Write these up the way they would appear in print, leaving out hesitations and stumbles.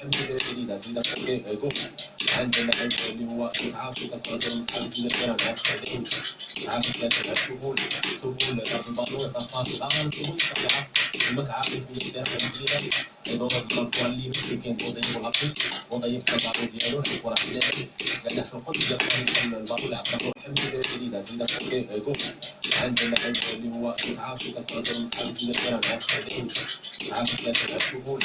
الحمد لله الجديدة زيادة فوق عندنا اللي هو إسعاف تقدم الحمد لله مع السعوديين إسعاف ثلاثة سبل البطولة تفاصيل عن سبل الشريعة المتعة في الدرجة الجديدة إدارة الكوالي مسكين وضعيف العقل وضعيف البعض ديالو الكرة حداثي قال يحصل قد يقول البطولة الحمد لله الجديدة زيادة فوق عندنا اللي هو إسعاف تقدم الحمد لله مع السعوديين إسعاف ثلاثة سبل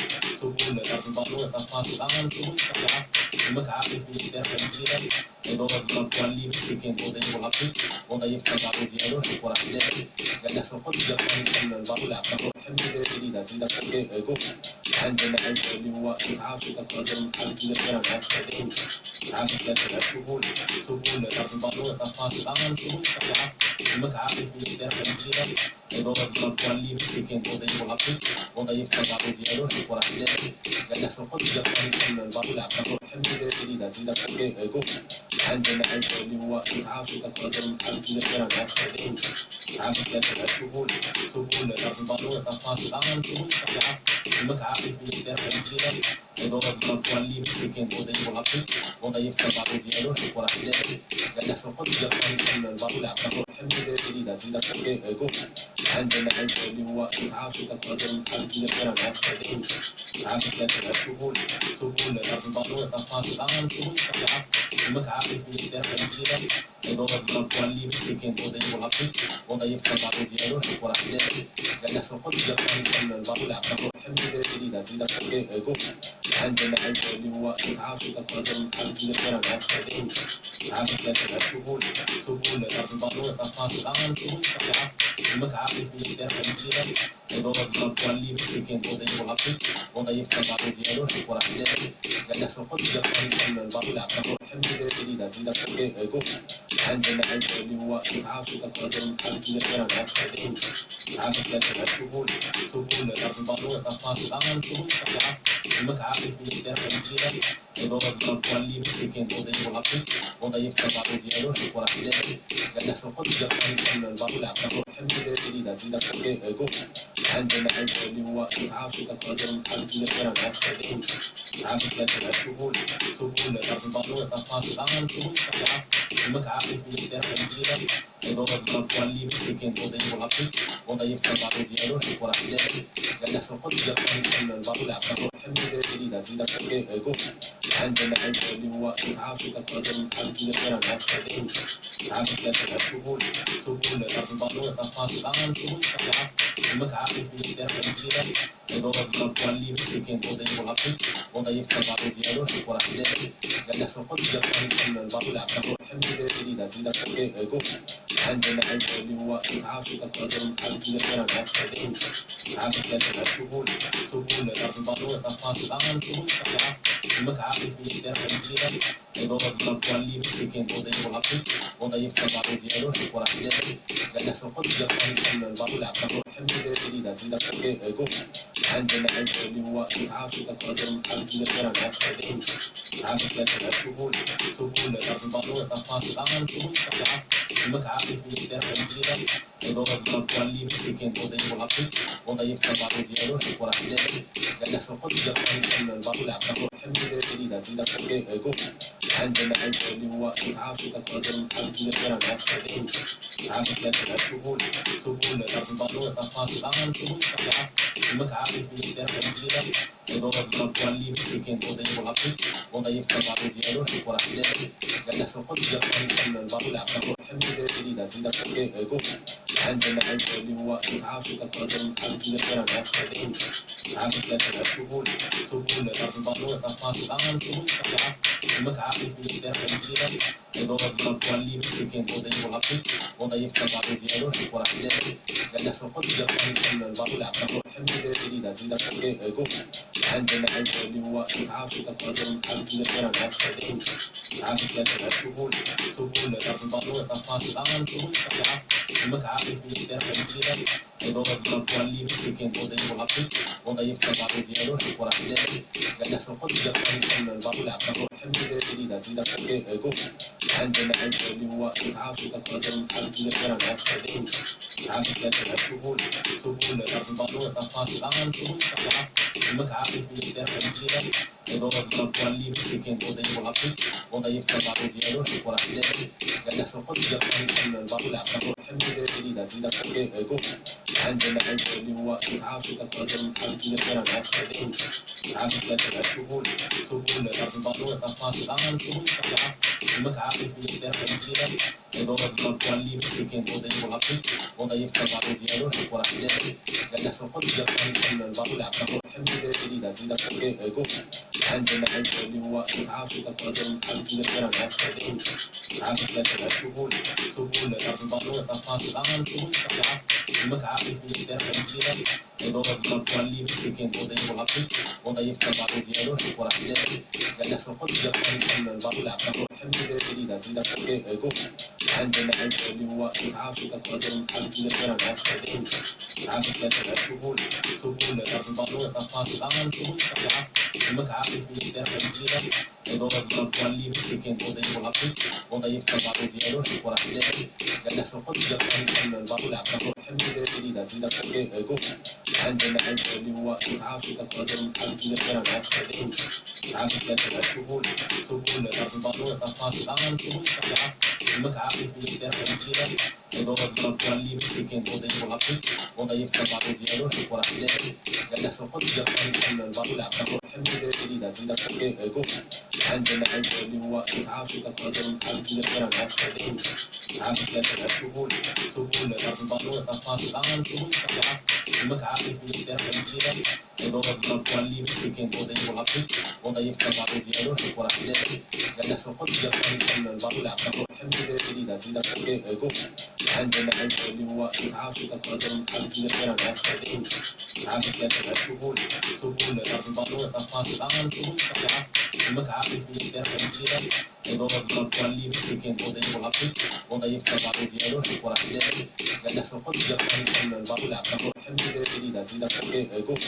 البطولة تفاصيل عن سبل الشريعة المتعة في الدرجة الجديدة إدارة الكوالي مسكين وضعيف العقل وضعيف البعض ديالو الكرة حداثي قال يحصل قد يقول البطولة الحمد لله الجديدة زيادة فوق عندنا اللي هو إسعاف تقدم الحمد لله مع السعوديين إسعاف ثلاثة سبل البطولة تفاصيل عن سبل الشريعة المتعة في الدرجة الجديدة إدارة الكوالي مسكين وضعيف العقل وضعيف البعض ديالو الكرة حداثي قال يحصل قد يقول البطولة الحمد لله الجديدة زيادة فوق عندنا اللي هو إسعاف تقدم الحمد لله مع السعوديين إسعاف ثلاثة سبل البطولة تفاصيل عن سبل الشريعة المتعة في الدرجة الجديدة إدارة الكوالي مسكين وضعيف العقل وضعيف البعض ديالو الكرة حداثي قال يحصل قد يقول البطولة الحمد لله الجديدة زيادة فوق عندنا اللي هو إسعاف تقدم الحمد لله مع السعوديين إسعاف ثلاثة سبل البطولة تفاصيل عن سبل الشريعة المتعة في الدرجة الجديدة إدارة الكوالي مسكين وضعيف العقل وضعيف البعض ديالو الكرة حداثي قال يحصل قد يقول البطولة الحمد لله الجديدة زيادة فوق عندنا اللي هو إسعاف تقدم الحمد لله مع السعوديين إسعاف ثلاثة سبل البطولة تفاصيل عن سبل الشريعة المتعة في الدرجة الجديدة إدارة الكوالي مسكين وضعيف العقل وضعيف البعض ديالو الكرة حداثي قال يحصل قد يقول البطولة الحمد لله الجديدة زيادة فوق عندنا اللي هو إسعاف تقدم الحمد لله مع السعوديين إسعاف ثلاثة سبل البطولة تفاصيل عن سبل الشريعة المتعة في الدرجة الجديدة إدارة الكوالي مسكين وضعيف العقل وضعيف البعض ديالو الكرة حداثي قال يحصل قد يقول البطولة الحمد لله الجديدة زيادة فوق عندنا اللي هو إسعاف تقدم الحمد لله مع السعوديين إسعاف ثلاثة سبل البطولة تفاصيل عن سبل الشريعة المتعة في الدرجة الجديدة إدارة الكوالي مسكين وضعيف العقل وضعيف البعض ديالو الكرة حداثي قال يحصل قد يقول البطولة الحمد لله الجديدة زيادة فوق عندنا اللي هو إسعاف تقدم الحمد لله مع السعوديين إسعاف ثلاثة سبل البطولة تفاصيل عن سبل الشريعة المتعة في الدرجة الجديدة إدارة الكوالي مسكين وضعيف العقل وضعيف البعض ديالو الكرة حداثي قال يحصل قد يقول البطولة الحمد لله الجديدة زيادة فوق عندنا اللي هو إسعاف تقدم الحمد لله مع السعوديين إسعاف ثلاثة سبل البطولة تفاصيل عن سبل الشريعة المتعة في الدرجة الجديدة إدارة الكوالي مسكين وضعيف العقل وضعيف البعض ديالو الكرة حداثي قال يحصل قد يقول البطولة الحمد لله الجديدة زيادة فوق عندنا اللي هو إسعاف تقدم الحمد لله مع السعوديين إسعاف ثلاثة سبل البطولة تفاصيل عن سبل الشريعة المتعة في الدرجة الجديدة إدارة الكوالي مسكين وضعيف العقل وضعيف البعض ديالو الكرة حداثي قال يحصل قد يقول البطولة الحمد لله الجديدة زيادة فوق عندنا اللي هو إسعاف تقدم الحمد لله مع السعوديين إسعاف ثلاثة سبل البطولة تفاصيل عن سبل الشريعة المتعة في الدرجة الجديدة إدارة الكوالي مسكين وضعيف العقل وضعيف البعض ديالو الكرة حداثي قال يحصل قد يقول البطولة الحمد لله الجديدة زيادة فوق عندنا اللي هو إسعاف تقدم الحمد لله مع السعوديين إسعاف ثلاثة سبل البطولة تفاصيل عن سبل الشريعة المتعة في الدرجة الجديدة إدارة الكوالي مسكين وضعيف العقل وضعيف البعض ديالو الكرة حداثي قال يحصل قد يقول البطولة الحمد لله الجديدة زيادة فوق عندنا اللي هو إسعاف تقدم الحمد لله مع السعوديين إسعاف ثلاثة سبل البطولة تفاصيل عن سبل الشريعة المتعة في الدرجة الجديدة إدارة الكوالي مسكين وضعيف العقل وضعيف البعض ديالو الكرة حداثي قال يحصل قد يقول البطولة الحمد لله الجديدة زيادة فوق عندنا اللي هو إسعاف تقدم الحمد لله مع السعوديين إسعاف ثلاثة سبل البطولة تفاصيل عن سبل الشريعة المتعارف بالدار الجديدة يضرب ضرب واللي مسكين وضيق العطش وضيق البعض ديالو الكرة حدادي قال في القدس يقال البعض العقل الحمد لله جديدة زيادة فوق عندنا اللي هو عارف تقدر الحمد لله أنا عارف عارف لا سبول البعض والتفاصيل عن سبول الشريعة المتعارف بالدار الجديدة يضرب ضرب واللي مسكين وضيق العطش وضيق البعض ديالو الكرة حدادي قال في القدس يقال البعض العقل الحمد لله جديدة زيادة فوق عندنا اللي هو عارف تقدر الحمد لله أنا عارف عارف لا سبول البعض والتفاصيل عن سبول الشريعة المتعارف بالدار الجديدة يضرب ضرب واللي مسكين وضيق العطش وضيق البعض ديالو الكرة حدادي قال في القدس يقال البعض العقل الحمد لله جديدة زيادة فوق عندنا اللي هو عارف تقدر الحمد لله أنا عارف عارف لا سبول البعض والتفاصيل عن سبول الشريعة المتعارف بالدار الجديدة يضرب ضرب واللي مسكين وضيق العطش وضيق البعض ديالو الكرة حدادي قال في القدس يقال البعض العقل الحمد لله جديدة زيادة فوق عندنا اللي هو عارف تقدر الحمد لله أنا عارف عارف لا سبول البعض والتفاصيل عن سبول الشريعة المتعارف بالدار الجديدة يضرب ضرب واللي مسكين وضيق العطش وضيق البعض ديالو الكرة حدادي قال في القدس يقال البعض العقل الحمد لله جديدة زيادة فوق عندنا اللي هو عارف تقدر الحمد لله أنا عارف عارف لا سبول البعض والتفاصيل عن سبول الشريعة المتعارف بالدار الجديدة يضرب ضرب واللي مسكين وضيق العطش وضيق البعض ديالو الكرة حدادي قال في القدس يقال البعض العقل الحمد لله جديدة زيادة فوق عندنا اللي هو عارف تقدر الحمد لله أنا عارف عارف لا سبول البعض والتفاصيل عن سبول الشريعة المتعارف بالدار الجديدة يضرب ضرب واللي مسكين وضيق العطش وضيق البعض ديالو الكرة حدادي قال في القدس يقال البعض العقل الحمد لله جديدة زيادة فوق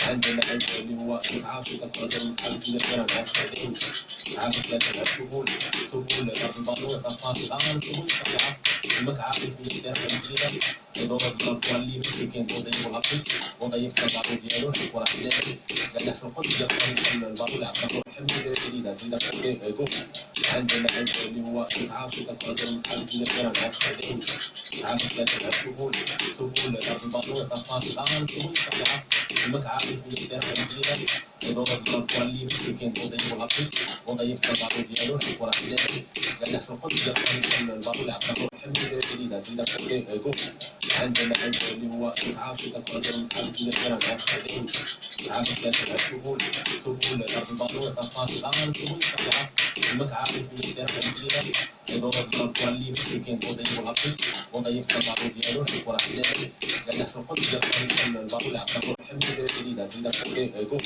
عندنا اللي هو عارف تقدر الحمد لله أنا عارف عارف لا سبول البعض والتفاصيل عن سبول الشريعة المتعارف بالدار الجديدة يضرب ضرب واللي مسكين وضيق العطش وضيق البعض ديالو الكرة حدادي قال في القدس يقال البعض العقل الحمد لله جديدة زيادة فوق عندنا اللي هو عارف تقدر الحمد لله أنا عارف عارف لا سبول البعض والتفاصيل عن سبول الشريعة المتعارف بالدار الجديدة يضرب ضرب واللي مسكين وضيق العطش وضيق البعض ديالو الكرة حدادي قال في القدس يقال البعض العقل الحمد لله جديدة زيادة فوق عندنا اللي هو عارف تقدر الحمد لله أنا عارف عارف لا سبول البعض والتفاصيل عن سبول الشريعة المتعارف بالدار الجديدة يضرب ضرب واللي مسكين وضيق العطش وضيق البعض ديالو الكرة حدادي قال في القدس يقال البعض العقل الحمد لله جديدة زيادة فوق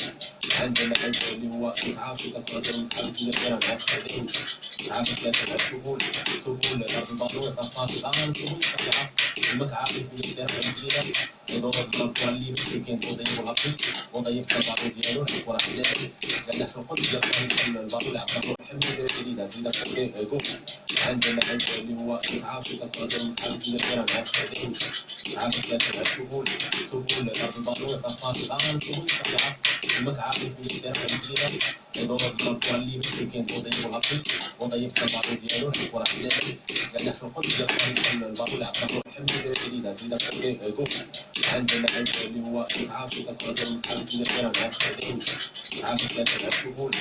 عندنا اللي هو عارف تقدر الحمد لله أنا عارف عارف لا سبول البعض والتفاصيل عن سبول الشريعة المتعارف بالدار الجديدة يضرب ضرب واللي مسكين وضيق العطش وضيق البعض ديالو الكرة حدادي قال في القدس يقال البعض العقل الحمد لله جديدة زيادة فوق عندنا اللي هو عارف تقدر الحمد لله أنا عارف عارف لا سبول البعض والتفاصيل عن سبول الشريعة المتعارف بالدار الجديدة يضرب ضرب واللي مسكين وضيق العطش وضيق البعض ديالو الكرة حدادي قال في القدس يقال البعض العقل الحمد لله جديدة زيادة فوق عندنا اللي هو عارف تقدر الحمد لله أنا عارف عارف لا سبول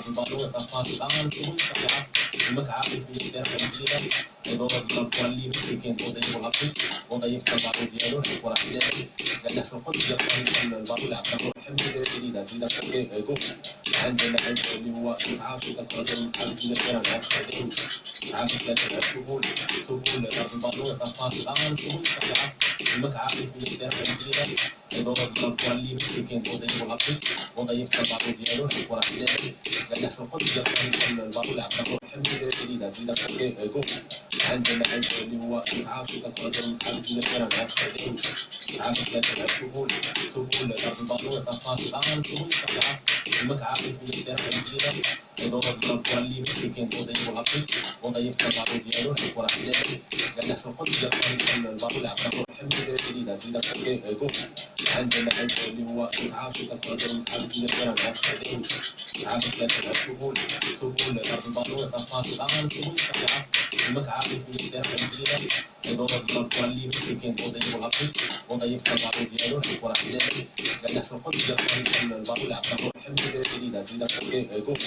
البعض والتفاصيل عن سبول الشريعة المتعارف بالدار الجديدة يضرب ضرب واللي مسكين وضيق العطش وضيق البعض ديالو الكرة حدادي قال في القدس يقال البعض العقل الحمد لله جديدة زيادة فوق عندنا اللي هو عارف تقدر الحمد لله أنا عارف عارف لا سبول البعض والتفاصيل عن سبول الشريعة المتعارف بالدار الجديدة يضرب ضرب واللي مسكين وضيق العطش وضيق البعض ديالو الكرة حدادي قال في القدس يقال البعض العقل الحمد لله جديدة زيادة فوق عندنا اللي هو عارف تقدر الحمد لله أنا عارف عارف لا سبول البعض والتفاصيل عن سبول الشريعة المتعارف بالدار الجديدة يضرب ضرب واللي مسكين وضيق العطش وضيق البعض ديالو الكرة حدادي قال في القدس يقال البعض العقل الحمد لله جديدة زيادة فوق عندنا عيش اللي هو عاصفة قدم حبيبي نقدر نستخدم عارف لكن سهولة البالون تفاصيل عن سهولة المتعب في الدرجة يدور الكوالي مسكين وضيف كبار ديالو وراح ديالو قال يحصل قدس يقول البالون يعتبر الحمد لله جديدة زيادة فوق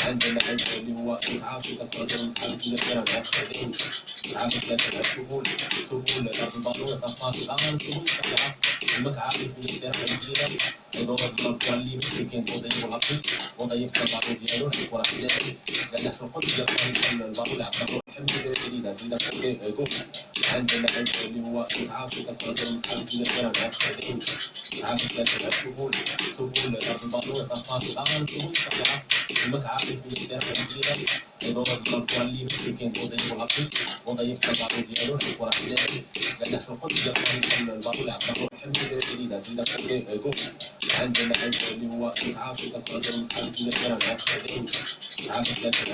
عندنا عيش اللي هو عاصفة قدم حبيبي نقدر نستخدم عارف لكن سهولة البالون تفاصيل عن سهولة المتعب في الدرجة يدور الكوالي مسكين وضيف كبار ديالو وراح ديالو قال يحصل قدس يقول البالون يعتبر الحمد لله جديدة زيادة فوق عندنا عيش اللي هو عاصفة قدم حبيبي نقدر نستخدم عارف لكن سهولة البالون تفاصيل عن سهولة المتعب في الدرجة يدور الكوالي مسكين وضيف كبار ديالو وراح ديالو قال يحصل قدس يقول البالون يعتبر الحمد لله جديدة زيادة فوق عندنا عيش اللي هو عاصفة قدم حبيبي نقدر نستخدم عارف لكن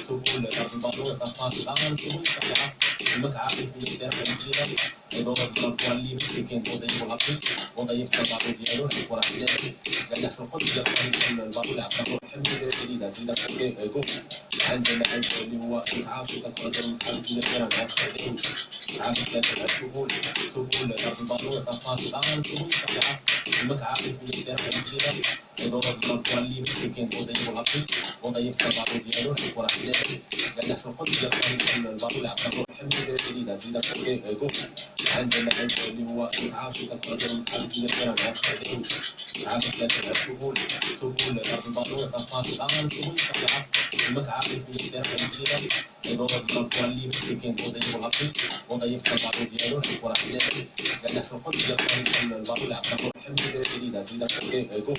سهولة البالون تفاصيل عن سهولة المتعب في الدرجة يدور الكوالي مسكين وضيف كبار ديالو وراح ديالو قال يحصل قدس يقول البالون يعتبر الحمد لله جديدة زيادة فوق عندنا عيش اللي هو عاصفة قدم حبيبي نقدر نستخدم عارف لكن سهولة البالون تفاصيل عن سهولة المتعب في الدرجة يدور الكوالي مسكين وضيف كبار ديالو وراح ديالو قال يحصل قدس يقول البالون يعتبر الحمد لله جديدة زيادة فوق عندنا عيش اللي هو عاصفة قدم حبيبي نقدر نستخدم عارف لكن سهولة البالون تفاصيل عن سهولة المتعب في الدرجة يدور الكوالي مسكين وضيف كبار ديالو وراح ديالو قال يحصل قدس يقول البالون يعتبر الحمد لله جديدة زيادة فوق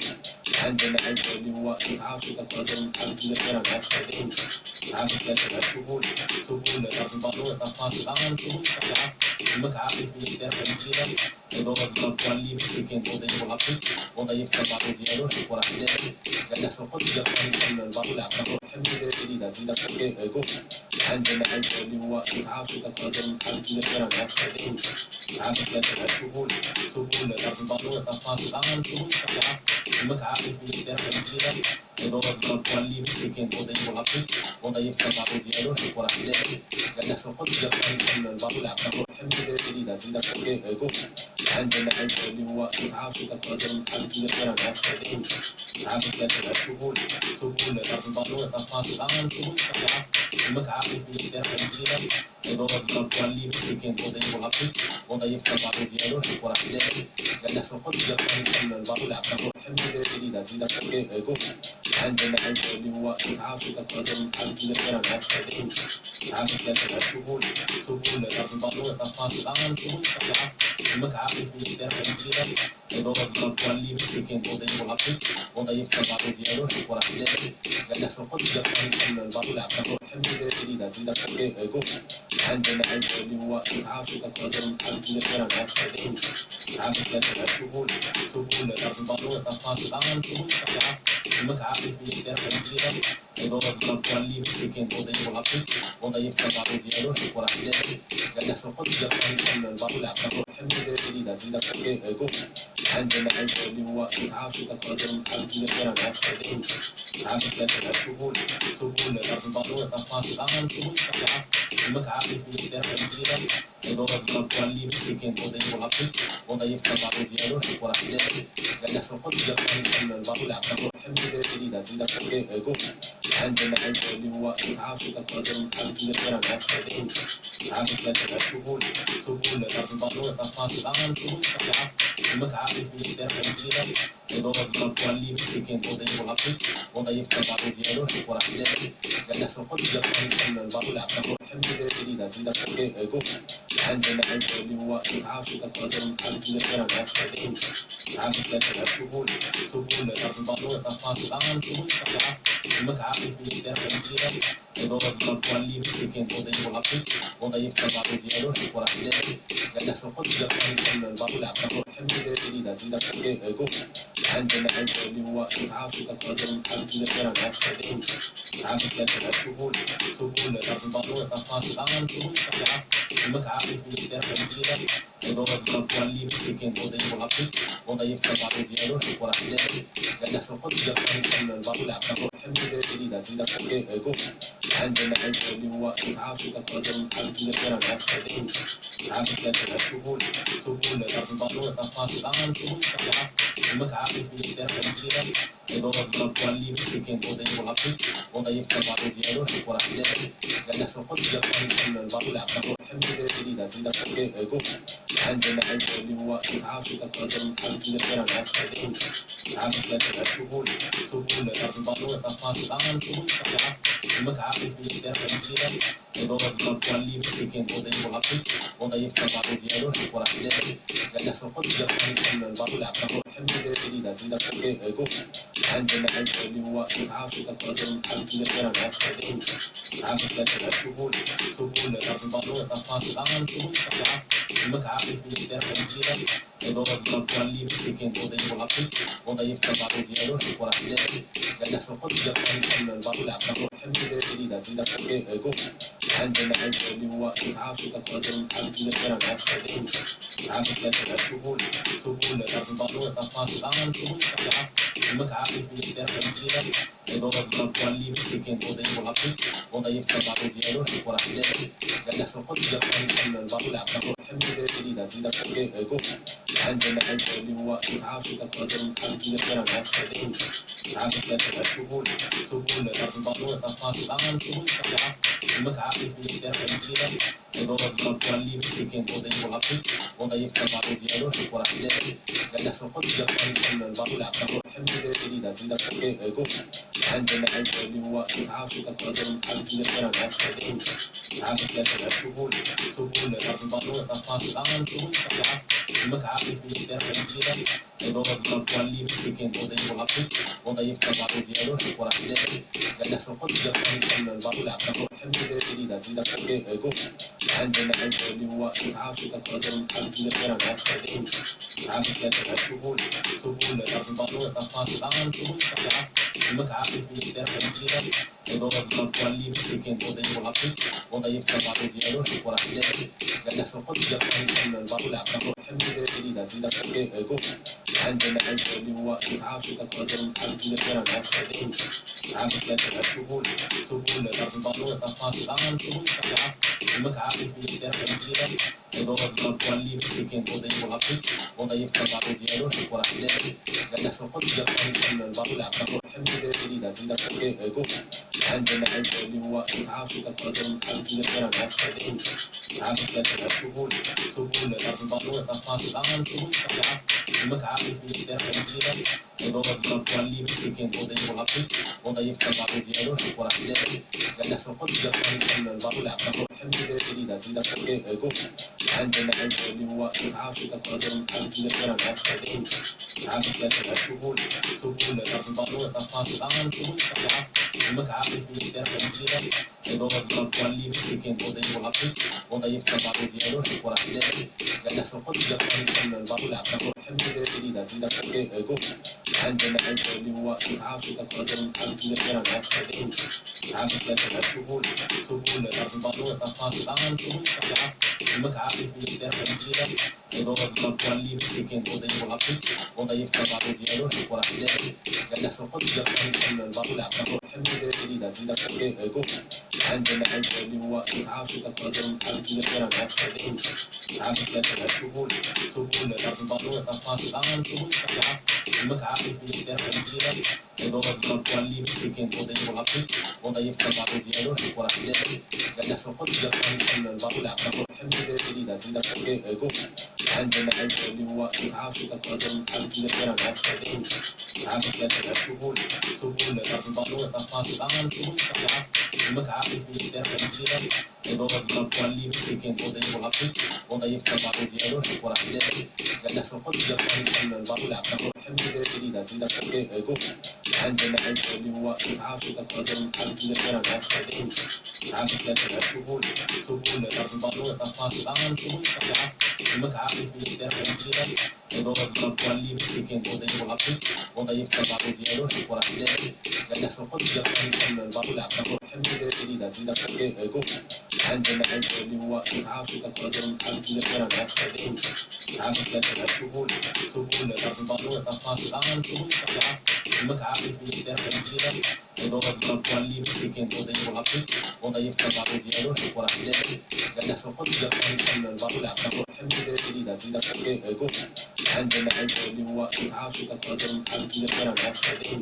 عندنا عيش اللي هو عاصفة قدم حبيبي نقدر نستخدم عارف لكن سهولة البالون تفاصيل عن سهولة المتعب في الدرجة يدور الكوالي مسكين وضيف كبار ديالو وراح ديالو قال يحصل قدس يقول البالون يعتبر الحمد لله جديدة زيادة فوق عندنا عيش اللي هو عاصفة قدم حبيبي نقدر نستخدم عارف لكن سهولة البالون تفاصيل عن سهولة المتعب في الدرجة يدور الكوالي مسكين وضيف كبار ديالو وراح ديالو قال يحصل قدس يقول البالون يعتبر الحمد لله جديدة زيادة فوق عندنا عيش اللي هو عاصفة قدم حبيبي نقدر نستخدم عارف لكن سهولة البالون تفاصيل عن سهولة المتعب في الدرجة يدور الكوالي مسكين وضيف كبار ديالو وراح ديالو قال يحصل قدس يقول البالون يعتبر الحمد لله جديدة زيادة فوق عندنا عيش اللي هو عاصفة قدم حبيبي نقدر نستخدم عارف لكن سهولة البالون تفاصيل عن سهولة المتعب في الدرجة يدور الكوالي مسكين وضيف كبار ديالو وراح ديالو قال يحصل قدس يقول البالون يعتبر الحمد لله جديدة زيادة فوق عندنا عيش اللي هو عاصفة قدم حبيبي نقدر نستخدم عارف لكن سهولة البالون تفاصيل عن سهولة المتعب في الدرجة يدور الكوالي مسكين وضيف كبار ديالو وراح ديالو قال يحصل قدس يقول البالون يعتبر الحمد لله جديدة زيادة فوق عندنا عيش اللي هو عاصفة قدم حبيبي نقدر نستخدم عارف لكن سهولة البالون تفاصيل عن سهولة المتعب في الدرجة يدور الكوالي مسكين وضيف كبار ديالو وراح ديالو قال يحصل قدس يقول البالون يعتبر الحمد لله جديدة زيادة فوق عندنا عيش اللي هو عاصفة قدم حبيبي نقدر نستخدم عارف لكن سهولة البالون تفاصيل عن سهولة المتعب في الدرجة يدور الكوالي مسكين وضيف كبار ديالو وراح ديالو قال يحصل قدس يقول البالون يعتبر الحمد لله جديدة زيادة فوق عندنا عيش اللي هو عاصفة قدم حبيبي نقدر نستخدم عارف لكن سهولة البالون تفاصيل عن سهولة المتعب في الدرجة يدور الكوالي مسكين وضيف كبار ديالو وراح ديالو قال يحصل قدس يقول البالون يعتبر الحمد لله جديدة زيادة فوق عندنا عيش اللي هو عاصفة قدم حبيبي نقدر نستخدم عارف لكن سهولة البالون تفاصيل عن سهولة المتعة في التاريخ الجديدة إدارة الكوالي مسكين وضعيف البعض ديالو وراح ديالو قال في القدس يقول البعض اللي عطاه الحمد لله جديدة زيادة فوق عندنا اللي هو إسعاف تقدم حالة الكرة مع السعوديين إسعاف ثلاثة سبول لأرض البعض وتفاصيل عن سبول الشريعة المتعة في التاريخ الجديدة إدارة الكوالي مسكين وضعيف البعض ديالو وراح ديالو قال في القدس يقول البعض اللي عطاه الحمد لله جديدة زيادة فوق عندنا اللي هو إسعاف تقدم حالة الكرة مع السعوديين إسعاف ثلاثة سبول لأرض البعض وتفاصيل عن سبول الشريعة المتعة في التاريخ الجديدة إدارة الكوالي مسكين وضعيف البعض ديالو وراح ديالو قال في القدس يقول البعض اللي عطاه الحمد لله جديدة زيادة فوق عندنا اللي هو إسعاف تقدم حالة الكرة مع السعوديين إسعاف ثلاثة سبول لأرض البعض وتفاصيل عن سبول الشريعة المتعة في التاريخ الجديدة إدارة الكوالي مسكين وضعيف البعض ديالو وراح ديالو قال في القدس يقول البعض اللي عطاه الحمد لله جديدة زيادة فوق عندنا اللي هو إسعاف تقدم حالة الكرة مع السعوديين إسعاف ثلاثة سبول لأرض البعض وتفاصيل عن سبول الشريعة المتعة في التاريخ الجديدة إدارة الكوالي مسكين وضعيف البعض ديالو وراح ديالو قال في القدس يقول البعض اللي عطاه الحمد لله جديدة زيادة فوق عندنا اللي هو إسعاف تقدم حالة الكرة مع السعوديين إسعاف ثلاثة سبول لأرض البعض وتفاصيل عن سبول الشريعة المتعة في التاريخ الجديدة إدارة الكوالي مسكين وضعيف البعض ديالو وراح ديالو قال في القدس يقول البعض اللي عطاه الحمد لله جديدة زيادة فوق عندنا اللي هو إسعاف تقدم حالة الكرة مع السعوديين إسعاف ثلاثة سبول لأرض البعض وتفاصيل عن سبول الشريعة المتعة في التاريخ الجديدة إدارة الكوالي مسكين وضعيف البعض ديالو وراح ديالو قال في القدس يقول البعض اللي عطاه الحمد لله جديدة زيادة فوق عندنا اللي هو إسعاف تقدم حالة الكرة مع السعوديين إسعاف ثلاثة سبول لأرض البعض وتفاصيل عن سبول الشريعة المتعة في التاريخ الجديدة إدارة الكوالي مسكين وضعيف البعض ديالو وراح ديالو قال في القدس يقول البعض اللي عطاه الحمد لله جديدة زيادة فوق عندنا اللي هو إسعاف تقدم حالة الكرة مع السعوديين إسعاف ثلاثة سبول لأرض البعض وتفاصيل عن سبول الشريعة المتعة في التاريخ الجديدة إدارة الكوالي مسكين وضعيف البعض ديالو وراح ديالو قال في القدس يقول البعض اللي عطاه الحمد لله جديدة زيادة فوق عندنا اللي هو إسعاف تقدم حالة الكرة مع السعوديين إسعاف ثلاثة سبول لأرض البعض وتفاصيل عن سبول الشريعة المتعة في التاريخ الجديدة إدارة الكوالي مسكين وضعيف البعض ديالو وراح ديالو قال في القدس يقول البعض اللي عطاه الحمد لله جديدة زيادة فوق عندنا اللي هو إسعاف تقدم حالة الكرة مع السعوديين إسعاف ثلاثة سبول لأرض البعض وتفاصيل عن سبول الشريعة المتعة في التاريخ الجديدة إدارة الكوالي مسكين وضعيف البعض ديالو وراح ديالو قال في القدس يقول البعض اللي عطاه الحمد لله جديدة زيادة فوق عندنا اللي هو إسعاف تقدم حالة الكرة مع السعوديين إسعاف ثلاثة سبول لأرض البعض وتفاصيل عن سبول الشريعة المتعة في التاريخ الجديدة إدارة الكوالي مسكين وضعيف البعض ديالو وراح ديالو قال في القدس يقول البعض اللي عطاه الحمد لله جديدة زيادة فوق عندنا اللي هو إسعاف تقدم حالة الكرة مع السعوديين إسعاف ثلاثة سبول لأرض البعض وتفاصيل عن سبول الشريعة المتعة في التاريخ الجديدة إدارة الكوالي مسكين وضعيف البعض ديالو وراح ديالو قال في القدس يقول البعض اللي عطاه الحمد لله جديدة زيادة فوق عندنا اللي هو إسعاف تقدم حالة الكرة مع السعوديين إسعاف ثلاثة سبول لأرض البعض وتفاصيل عن سبول الشريعة المتعة في التاريخ الجديدة إدارة الكوالي مسكين وضعيف البعض ديالو وراح ديالو قال في القدس يقول البعض اللي عطاه الحمد لله جديدة زيادة فوق عندنا عيش اللي هو عاصفة قدم حبيبي غير العسكريين عارف لا تلعبون سبون الأرض تفاصيل عن سبون شجاع المتعارف في الدرب الجيران يدور الضرب واللي مسكين وضيف العقل وضيف تبع ديالو وراح ديالو قال يحصل قد يقرن كل الباب العقل الحمد لله جديدة زيادة فوق عندنا عيش اللي هو عاصفة قدم حبيبي غير العسكريين عارف لا تلعبون سبون الأرض تفاصيل عن سبون شجاع المتعارف في الدرب الجيران يدور الضرب واللي مسكين وضيف العقل وضيف تبع ديالو وراح ديالو قال يحصل قد يقرن كل الباب العقل الحمد لله جديدة زيادة فوق عندنا عيش اللي هو عاصفة قدم حبيبي غير العسكريين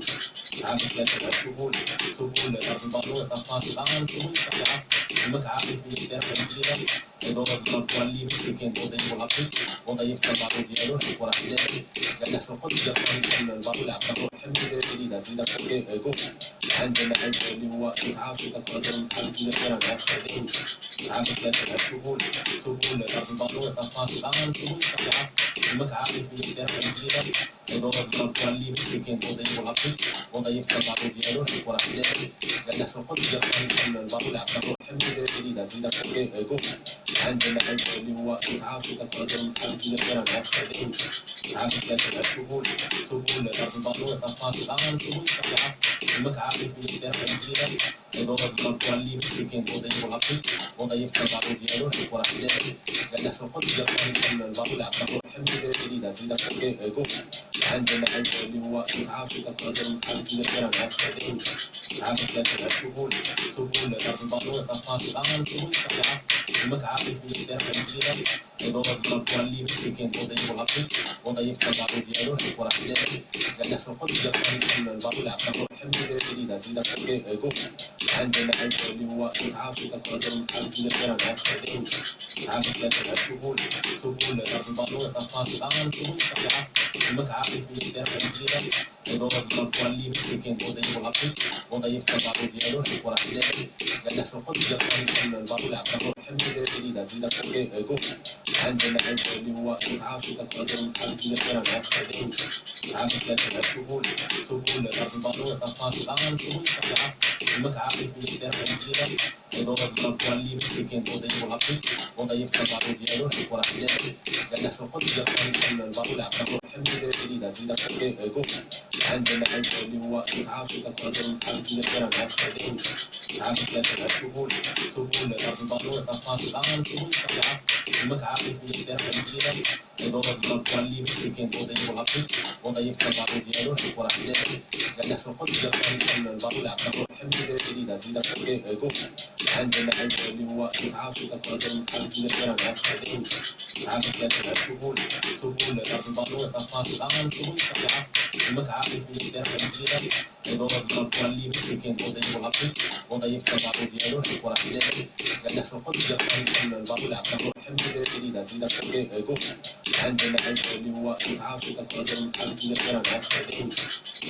عارف لا تلعبون سبون الأرض تفاصيل عن سبون شجاع المتعارف في الدرب الجيران يدور الضرب واللي مسكين وضيف العقل وضيف تبع ديالو وراح ديالو قال يحصل قد يقرن كل الباب العقل الحمد لله جديدة زيادة فوق عندنا عيش اللي هو عاصفة قدم حبيبي غير العسكريين عارف لا تلعبون سبون الأرض تفاصيل عن سبون شجاع المتعارف في الدرب الجيران يدور الضرب واللي مسكين وضيف العقل وضيف تبع ديالو وراح ديالو قال يحصل قد يقرن كل الباب العقل الحمد لله جديدة زيادة فوق عندنا عيش اللي هو عاصفة قدم حبيبي غير العسكريين عارف لا تلعبون سبون الأرض تفاصيل عن سبون شجاع المتعارف في الدرب الجيران يدور الضرب واللي مسكين وضيف العقل وضيف تبع ديالو وراح ديالو قال يحصل قد يقرن كل الباب العقل الحمد لله جديدة زيادة فوق عندنا عيش اللي هو عاصفة قدم حبيبي غير العسكريين عارف لا تلعبون سبون الأرض تفاصيل عن سبون شجاع المتعارف في الدرب الجيران يدور الضرب واللي مسكين وضيف العقل وضيف تبع ديالو وراح ديالو قال يحصل قد يقرن كل الباب العقل الحمد لله جديدة زيادة فوق عندنا عيش اللي هو عاصفة قدم حبيبي غير العسكريين عارف لا تلعبون سبون الأرض تفاصيل عن سبون شجاع المتعارف في الدرب الجيران يدور الضرب واللي مسكين وضيف العقل وضيف تبع ديالو وراح ديالو قال يحصل قد يقرن كل الباب العقل الحمد لله جديدة زيادة فوق عندنا عيش اللي هو عاصفة قدم حبيبي غير العسكريين عارف لا تلعبون سبون الأرض تفاصيل عن سبون شجاع المتعارف في الدرب الجيران يدور الضرب واللي مسكين وضيف العقل وضيف تبع ديالو وراح ديالو قال يحصل قد يقرن كل الباب العقل الحمد لله جديدة زيادة فوق عندنا عيش اللي هو عاصفة قدم حبيبي غير العسكريين عارف لا تلعبون سبون الأرض تفاصيل عن سبون شجاع المتعارف في الدرب الجيران يدور الضرب واللي مسكين وضيف العقل وضيف تبع ديالو وراح ديالو قال يحصل قد يقرن كل الباب العقل الحمد لله جديدة زيادة فوق عندنا عيش اللي هو عاصفة قدم حبيبي غير العسكريين عارف لا تلعبون سبون الأرض تفاصيل عن سبون شجاع المتعارف في الدرب الجيران يدور الضرب واللي مسكين وضيف العقل وضيف تبع ديالو وراح ديالو قال يحصل قد يقرن كل الباب العقل الحمد لله جديدة زيادة فوق عندنا عيش اللي هو عاصفة قدم حبيبي غير العسكريين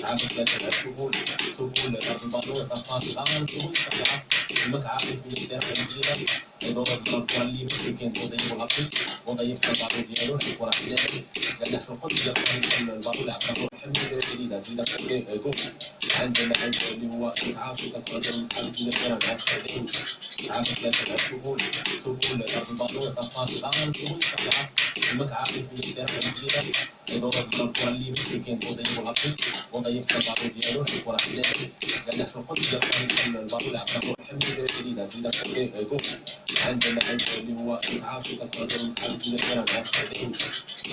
عارف لا تلعبون سبون الأرض تفاصيل عن سبون شجاع المتعارف في الدرب الجيران يدور الضرب واللي مسكين وضيف العقل وضيف تبع ديالو وراح ديالو قال يحصل قد يقرن كل الباب العقل الحمد لله جديدة زيادة فوق عندنا عيش اللي هو عاصفة قدم حبيبي غير العسكريين عارف لا تلعبون سبون الأرض تفاصيل عن سبون شجاع المتعارف في الدرب الجيران يدور الضرب واللي مسكين وضيف العقل وضيف تبع ديالو وراح ديالو قال يحصل قد يقرن كل الباب العقل الحمد لله جديدة زيادة فوق عندنا عيش اللي هو عاصفة قدم حبيبي غير العسكريين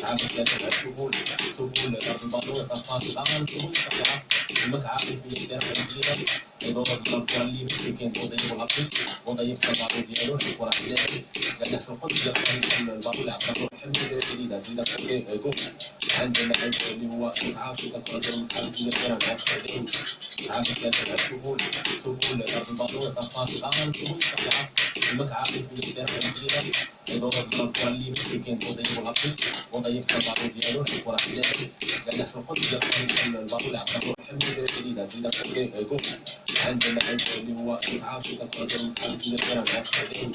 عارف لا تلعبون سبون الأرض تفاصيل عن سبون شجاع المتعارف في الدرب الجيران يدور الضرب واللي مسكين وضيف العقل وضيف تبع ديالو وراح ديالو قال يحصل قد يقرن كل الباب العقل الحمد لله جديدة زيادة فوق عندنا عيش اللي هو عاصفة قدم حبيبي غير العسكريين عارف لا تلعبون سبون الأرض تفاصيل عن سبون شجاع المتعارف في الدرب الجيران يدور الضرب واللي مسكين وضيف العقل وضيف تبع ديالو وراح ديالو قال يحصل قد يقرن كل الباب العقل الحمد لله جديدة زيادة فوق عندنا عيش اللي هو عاصفة قدم حبيبي غير العسكريين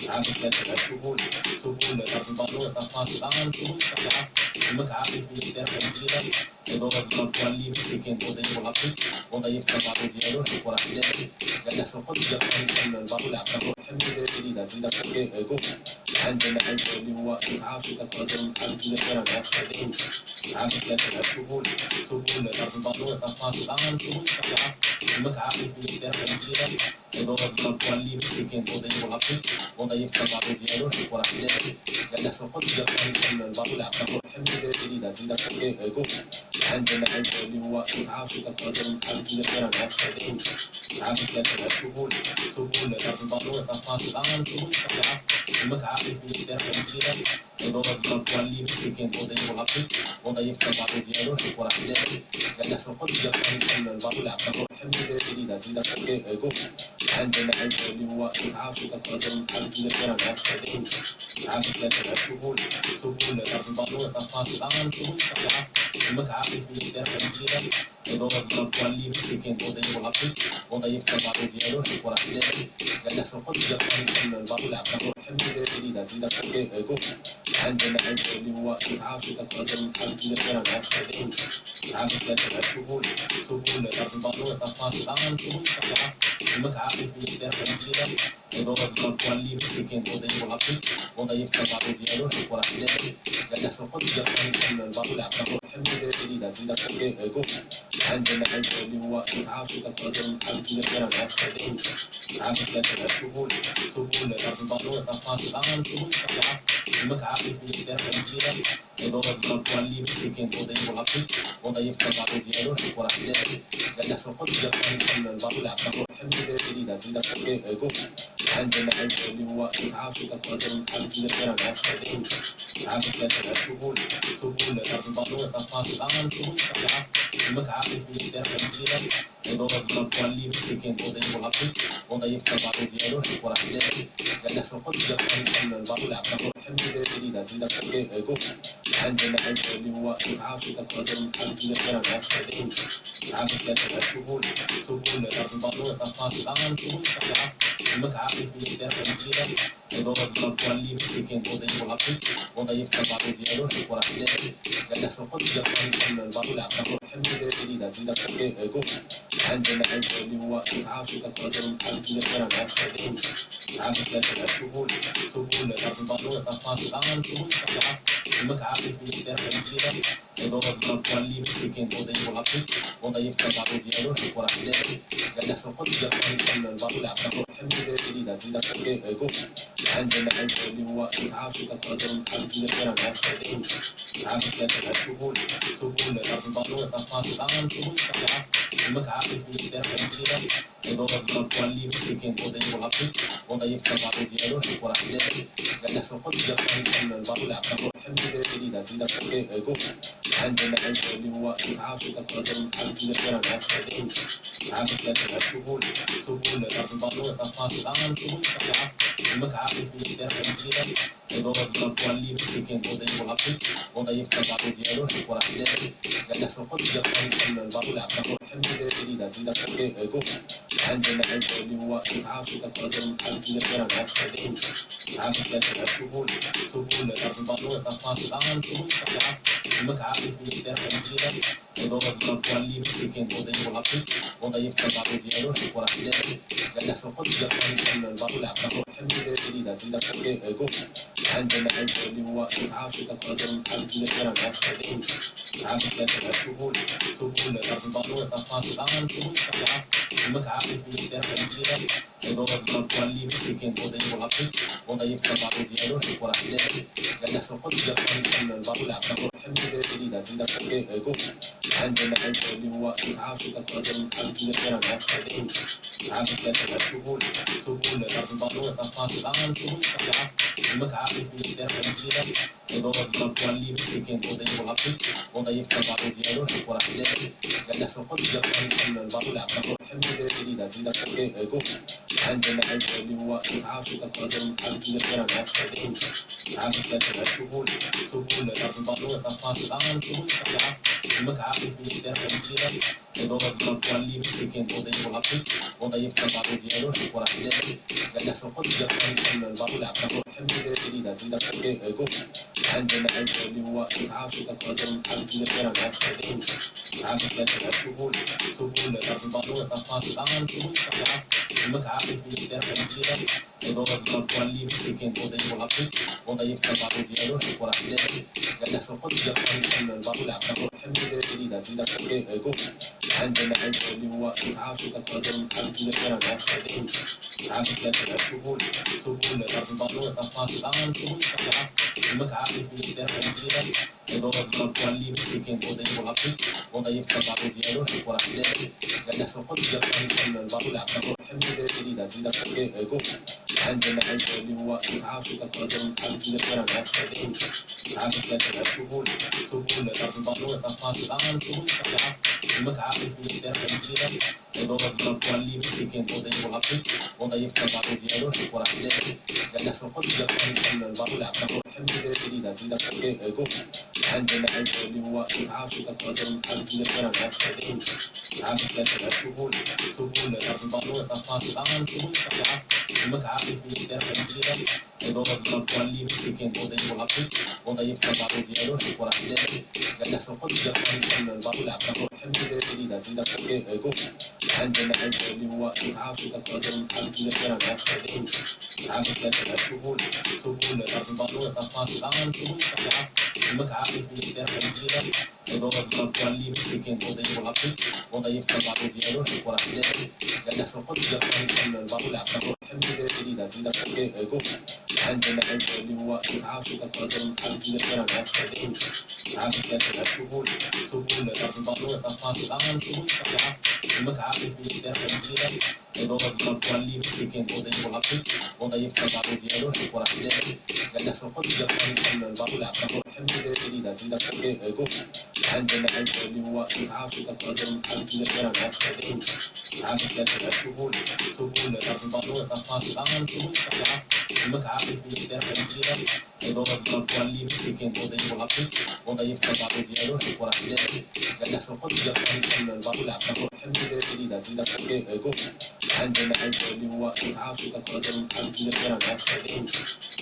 عارف لا تلعبون سبون الأرض تفاصيل عن سبون شجاع المتعافي في الدرع الجديدة إدارة الكوالي ممكن وضعي والعقل وضعي بعض ديالو وراح تلاقي قال لك القدس يقال كان البعض العقل الحمد لله جديدة زيادة فوق عندنا اللي هو المتعافي تقدم حاجة لنا ناس بعدين عارف لكن السهول سهول البعض والتفاصيل عن سهول شجاع المتعافي في الدرع الجديدة إدارة الكوالي ممكن وضعي والعقل وضعي بعض ديالو وراح تلاقي قال لك القدس يقال كان البعض العقل الحمد لله جديدة زيادة فوق عندنا اللي هو المتعافي تقدم حاجة لنا ناس بعدين عارف لكن السهول سهول البعض والتفاصيل عن سهول شجاع المتعافي في الدرع الجديدة إدارة الكوالي ممكن وضعي والعقل وضعي بعض ديالو وراح تلاقي قال لك القدس يقال كان البعض العقل الحمد لله جديدة زيادة فوق عندنا اللي هو المتعافي تقدم حاجة لنا ناس بعدين عارف لكن السهول سهول البعض والتفاصيل عن سهول شجاع المتعافي في الدرع الجديدة إدارة الكوالي ممكن وضعي والعقل وضعي بعض ديالو وراح تلاقي قال لك القدس يقال كان البعض العقل الحمد لله جديدة زيادة فوق عندنا اللي هو المتعافي تقدم حاجة لنا ناس بعدين عارف لكن السهول سهول البعض والتفاصيل عن سهول شجاع المتعافي في الدرع الجديدة إدارة الكوالي ممكن وضعي والعقل وضعي بعض ديالو وراح تلاقي قال لك القدس يقال كان البعض العقل الحمد لله جديدة زيادة فوق عندنا اللي هو المتعافي تقدم حاجة لنا ناس بعدين عارف لكن السهول سهول البعض والتفاصيل عن سهول شجاع المتعافي في الدرع الجديدة إدارة الكوالي ممكن وضعي والعقل وضعي بعض ديالو وراح تلاقي قال لك القدس يقال كان البعض العقل الحمد لله جديدة زيادة فوق عندنا اللي هو المتعافي تقدم حاجة لنا ناس بعدين عارف لكن السهول سهول البعض والتفاصيل عن سهول شجاع المتعافي في الدرع الجديدة إدارة الكوالي ممكن وضعي والعقل وضعي بعض ديالو وراح تلاقي قال لك القدس يقال كان البعض العقل الحمد لله جديدة زيادة فوق عندنا اللي هو المتعافي تقدم حاجة لنا ناس بعدين عارف لكن السهول سهول البعض والتفاصيل عن سهول شجاع المتعافي في الدرع الجديدة إدارة الكوالي ممكن وضعي والعقل وضعي بعض ديالو وراح تلاقي قال لك القدس يقال كان البعض العقل الحمد لله جديدة زيادة فوق عندنا اللي هو المتعافي تقدم حاجة لنا ناس بعدين عارف لكن السهول سهول البعض والتفاصيل عن سهول شجاع المتعافي في الدرع الجديدة إدارة الكوالي ممكن وضعي والعقل وضعي بعض ديالو وراح تلاقي قال لك القدس يقال كان البعض العقل الحمد لله جديدة زيادة فوق عندنا اللي هو المتعافي تقدم حاجة لنا ناس بعدين عارف لكن السهول سهول البعض والتفاصيل عن سهول شجاع المتعافي في الدرع الجديدة إدارة الكوالي ممكن وضعي والعقل وضعي بعض ديالو وراح تلاقي قال لك القدس يقال كان البعض العقل الحمد لله جديدة زيادة فوق عندنا اللي هو المتعافي تقدم حاجة لنا ناس بعدين عارف لكن السهول سهول البعض والتفاصيل عن سهول شجاع المتعافي في الدرع الجديدة إدارة الكوالي ممكن وضعي والعقل وضعي بعض ديالو وراح تلاقي قال لك القدس يقال كان البعض العقل الحمد لله جديدة زيادة فوق عندنا اللي هو المتعافي تقدم حاجة لنا ناس بعدين عارف لكن السهول سهول البعض والتفاصيل عن سهول شجاع المتعافي في الدرع الجديدة إدارة الكوالي ممكن وضعي والعقل وضعي بعض ديالو وراح تلاقي قال لك القدس يقال كان البعض العقل الحمد لله جديدة زيادة فوق عندنا اللي هو المتعافي تقدم حاجة لنا ناس بعدين عارف لكن السهول سهول البعض والتفاصيل عن سهول شجاع المتعافي في الدرع الجديدة إدارة الكوالي ممكن وضعي والعقل وضعي بعض ديالو وراح تلاقي قال لك القدس يقال كان البعض العقل الحمد لله جديدة زيادة فوق عندنا اللي هو المتعافي تقدم حاجة لنا ناس بعدين عارف لكن السهول سهول البعض والتفاصيل عن سهول شجاع المتعافي في الدرع الجديدة إدارة الكوالي ممكن وضعي والعقل وضعي بعض ديالو وراح تلاقي قال لك القدس يقال كان البعض العقل الحمد لله جديدة زيادة فوق عندنا اللي هو المتعافي تقدم حاجة لنا ناس بعدين عارف لكن السهول سهول البعض والتفاصيل عن سهول شجاع المتعافي في الدرع الجديدة يضرب واللي مسكين وضيق العطش وضيق بعض ديالو وراح ديالي قال في القدس يقول البابو العقل الحمد لله جديدة زيادة فوق عندنا اللي هو عارف تقدر حد يقدر على السعوديين عارف لا تقول سبول البابو الطفاص الآن سبول شجاع المتعارف يقدر على يضرب واللي مسكين وضيق العطش وضيق بعض ديالو وراح ديالي قال في القدس يقول البابو العقل الحمد لله جديدة زيادة فوق عندنا اللي هو عارف تقدر حد يقدر على السعوديين عارف لا تقول سبول البابو الطفاص الآن سبول شجاع المتعارف يقدر على يضرب واللي مسكين وضيق العطش وضيق بعض ديالو وراح ديالي قال في القدس يقول البابو العقل الحمد لله جديدة زيادة فوق عندنا اللي هو عارف تقدر حد يقدر على السعوديين عارف لا تقول سبول البابو الطفاص الآن سبول شجاع المتعارف يقدر على يضرب واللي مسكين وضيق العطش وضيق بعض ديالو وراح ديالي قال في القدس يقول البابو العقل الحمد لله جديدة زيادة فوق عندنا اللي هو عارف تقدر حد يقدر على السعوديين عارف لا تقول سبول البابو الطفاص الآن سبول شجاع المتعارف يقدر على يضرب واللي مسكين وضيق العطش وضيق بعض ديالو وراح ديالي قال في القدس يقول البابو العقل الحمد لله جديدة زيادة فوق عندنا اللي هو عارف تقدر حد يقدر على السعوديين عارف لا تقول سبول البابو الطفاص الآن سبول شجاع المتعارف يقدر على يضرب واللي مسكين وضيق العطش وضيق بعض ديالو وراح ديالي قال في القدس يقول البابو العقل الحمد لله جديدة زيادة فوق عندنا اللي هو عارف تقدر حد يقدر على السعوديين عارف لا تقول سبول البابو الطفاص الآن سبول شجاع المتعارف يقدر على يضرب واللي مسكين وضيق العطش وضيق بعض ديالو وراح ديالي قال في القدس يقول البابو العقل الحمد لله جديدة زيادة فوق عندنا اللي هو عارف تقدر حد يقدر على السعوديين عارف لا تقول سبول البابو الطفاص الآن سبول شجاع المتعارف يقدر على يضرب واللي مسكين وضيق العطش وضيق بعض ديالو وراح ديالي قال في القدس يقول البابو العقل الحمد لله جديدة زيادة فوق عندنا اللي هو عارف تقدر حد يقدر على السعوديين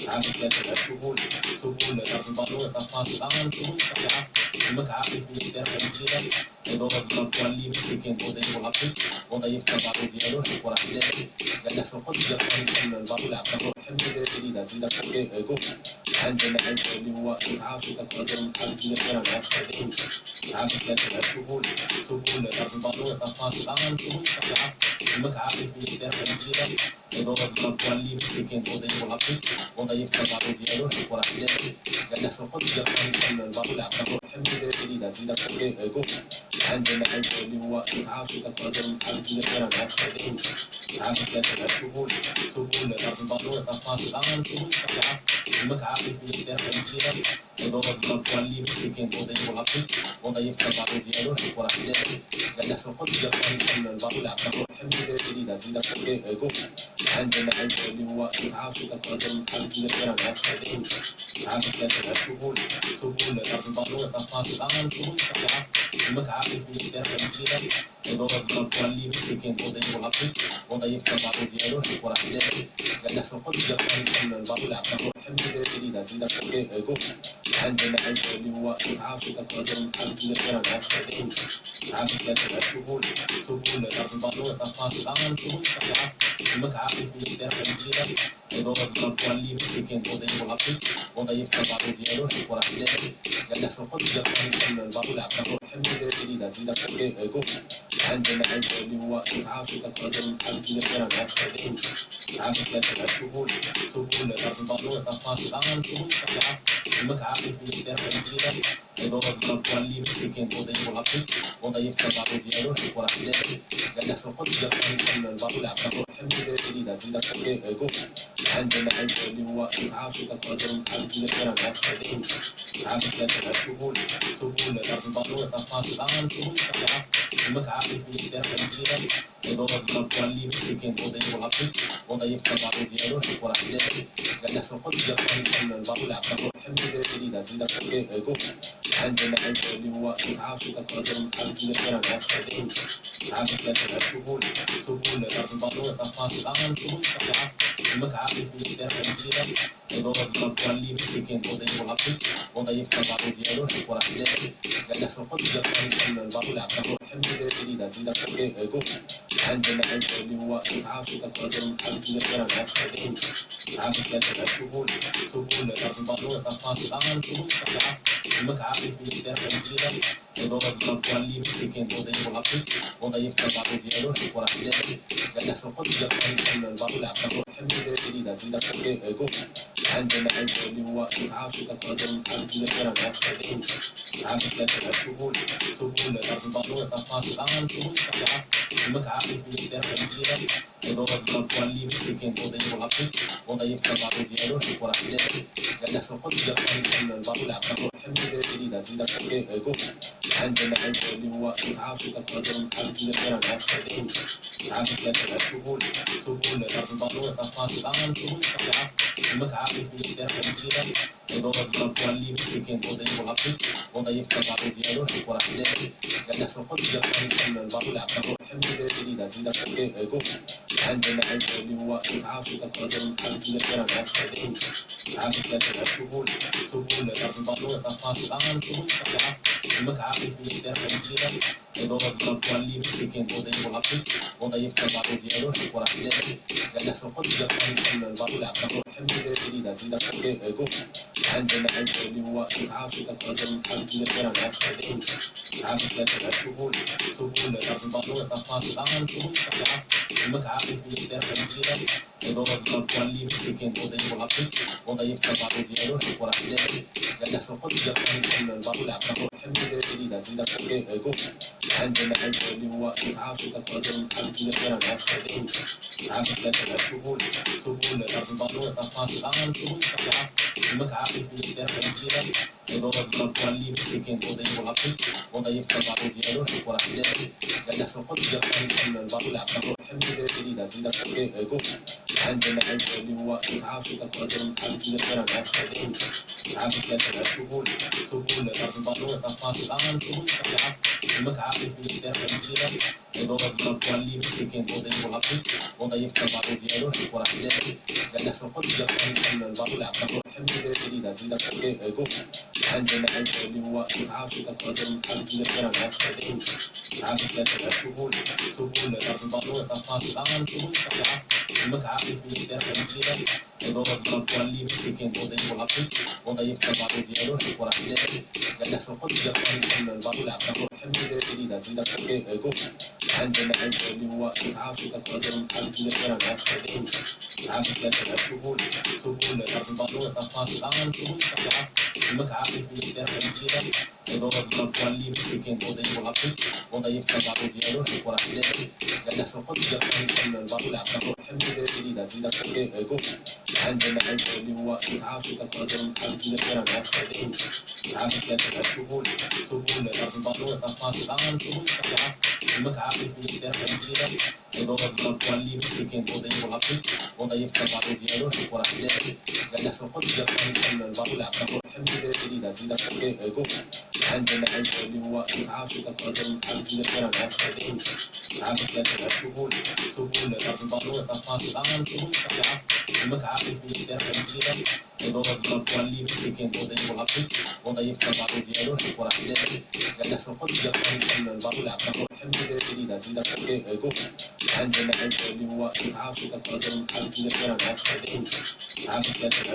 عارف لا تقول سبول البابو الطفاص الآن سبول شجاع المتعارف يقدر على يضرب واللي مسكين وضيق العطش وضيق بعض ديالو وراح ديالي قال في القدس يقول البابو العقل الحمد لله جديدة زيادة فوق عندنا اللي هو عارف تقدر حد يقدر على السعوديين عارف لا تقول سبول البابو الطفاص الآن سبول شجاع المتعارف يقدر على يضرب واللي مسكين وضيق العطش وضيق بعض ديالو وراح ديالي قال في القدس يقول البابو العقل الحمد لله جديدة زيادة فوق عندنا اللي هو عارف تقدر حد يقدر على السعوديين عارف لا تقول سبول البابو الطفاص الآن سبول شجاع المتعارف يقدر على يضرب واللي مسكين وضيق العطش وضيق بعض ديالو وراح ديالي قال في القدس يقول البابو العقل الحمد لله جديدة زيادة فوق عندنا اللي هو عارف تقدر حد يقدر على السعوديين عارف لا تقول سبول البابو الطفاص الآن سبول شجاع المتعارف يقدر على يضرب واللي مسكين وضيق العطش وضيق بعض ديالو وراح ديالي قال في القدس يقول البابو العقل الحمد لله جديدة زيادة فوق عندنا اللي هو عارف تقدر حد يقدر على السعوديين عارف لا تقول سبول البابو الطفاص الآن سبول شجاع المتعارف يقدر على يضرب واللي مسكين وضيق العطش وضيق بعض ديالو وراح ديالي قال في القدس يقول البابو العقل الحمد لله جديدة زيادة فوق عندنا اللي هو عارف تقدر حد يقدر على السعوديين عارف لا تقول سبول البابو الطفاص الآن سبول شجاع المتعارف يقدر على يضرب واللي مسكين وضيق العطش وضيق بعض ديالو وراح ديالي قال في القدس يقول البابو العقل الحمد لله جديدة زيادة فوق عندنا اللي هو عارف تقدر حد يقدر على السعوديين عارف لا تقول سبول البابو الطفاص الآن سبول شجاع المتعارف يقدر على يضرب واللي مسكين وضيق العطش وضيق بعض ديالو وراح ديالي قال في القدس يقول البابو العقل الحمد لله جديدة زيادة فوق عندنا اللي هو عارف تقدر تحدد لنا نفسه عارف لكن سهولة البطولة تفاصيل عن سهولة المتعب في الدرجة الجديدة إدارة الكوالي ممكن وضيف البعض ديالو وراح ذلك قال يحصل قد يقال البطولة عبده الحمد الجديدة زيادة فوق عندنا اللي هو عارف تقدر تحدد لنا نفسه عارف لكن سهولة البطولة تفاصيل عن سهولة المتعب في الدرجة الجديدة إدارة الكوالي ممكن وضيف البعض ديالو وراح ذلك قال يحصل قد يقال البطولة عبده الحمد الجديدة زيادة فوق عندنا اللي هو عارف تقدر تحدد لنا نفسه عارف لكن سهولة البطولة تفاصيل عن سهولة المتعب في الدرجة الجديدة إدارة الكوالي ممكن وضيف البعض ديالو وراح ذلك قال يحصل قد يقال البطولة عبده الحمد الجديدة زيادة فوق عندنا اللي هو عارف تقدر تحدد لنا نفسه عارف لكن سهولة البطولة تفاصيل عن سهولة المتعب في الدرجة الجديدة إدارة الكوالي ممكن وضيف البعض ديالو وراح ذلك قال يحصل قد يقال البطولة عبده الحمد الجديدة زيادة فوق عندنا اللي هو عارف تقدر تحدد لنا نفسه عارف لكن سهولة البطولة تفاصيل عن سهولة المتعب في الدرجة الجديدة إدارة الكوالي ممكن وضيف البعض ديالو وراح ذلك قال يحصل قد يقال البطولة عبده الحمد الجديدة زيادة فوق عندنا اللي هو عارف تقدر تحدد لنا نفسه عارف لكن سهولة البطولة تفاصيل عن سهولة المتعب في الدرجة الجديدة إدارة الكوالي ممكن وضيف البعض ديالو وراح ذلك قال يحصل قد يقال البطولة عبده الحمد الجديدة زيادة فوق عندنا اللي هو عارف تقدر تحدد لنا نفسه عارف لكن سهولة البطولة تفاصيل عن سهولة المتعب في الدرجة الجديدة إدارة الكوالي ممكن وضيف البعض ديالو وراح ذلك قال يحصل قد يقال البطولة عبده الحمد الجديدة زيادة فوق عندنا اللي هو عارف تقدر تحدد لنا نفسه عارف لكن سهولة البطولة تفاصيل عن سهولة المتعب في الدرجة الجديدة إدارة الكوالي ممكن وضيف البعض ديالو وراح ذلك قال يحصل قد يقال البطولة عبده الحمد الجديدة زيادة فوق عندنا اللي هو عارف تقدر تحدد لنا نفسه عارف لكن سهولة البطولة تفاصيل عن سهولة المتعب في الدرجة الجديدة إدارة الكوالي ممكن وضيف البعض ديالو وراح ذلك قال يحصل قد يقال البطولة عبده الحمد الجديدة زيادة فوق عندنا اللي هو عارف تقدر تحدد لنا نفسه عارف لكن سهولة البطولة تفاصيل عن سهولة المتعب في الدرجة الجديدة إدارة الكوالي ممكن وضيف البعض ديالو وراح ذلك قال يحصل قد يقال البطولة عبده الحمد الجديدة زيادة فوق عندنا اللي هو عارف تقدر تحدد لنا نفسه عارف لكن سهولة البطولة تفاصيل عن سهولة المتعب في الدرجة الجديدة إدارة الكوالي ممكن وضيف البعض ديالو وراح ذلك قال يحصل قد يقال البطولة عبده الحمد الجديدة زيادة فوق عندنا اللي هو عارف تقدر تحدد لنا نفسه عارف لكن سهولة البطولة تفاصيل عن سهولة المتعب في الدرجة الجديدة إدارة الكوالي ممكن وضيف البعض ديالو وراح ذلك قال يحصل قد يقال البطولة عبده الحمد الجديدة زيادة فوق عندنا اللي هو عارف تقدر تحدد لنا نفسه عارف لكن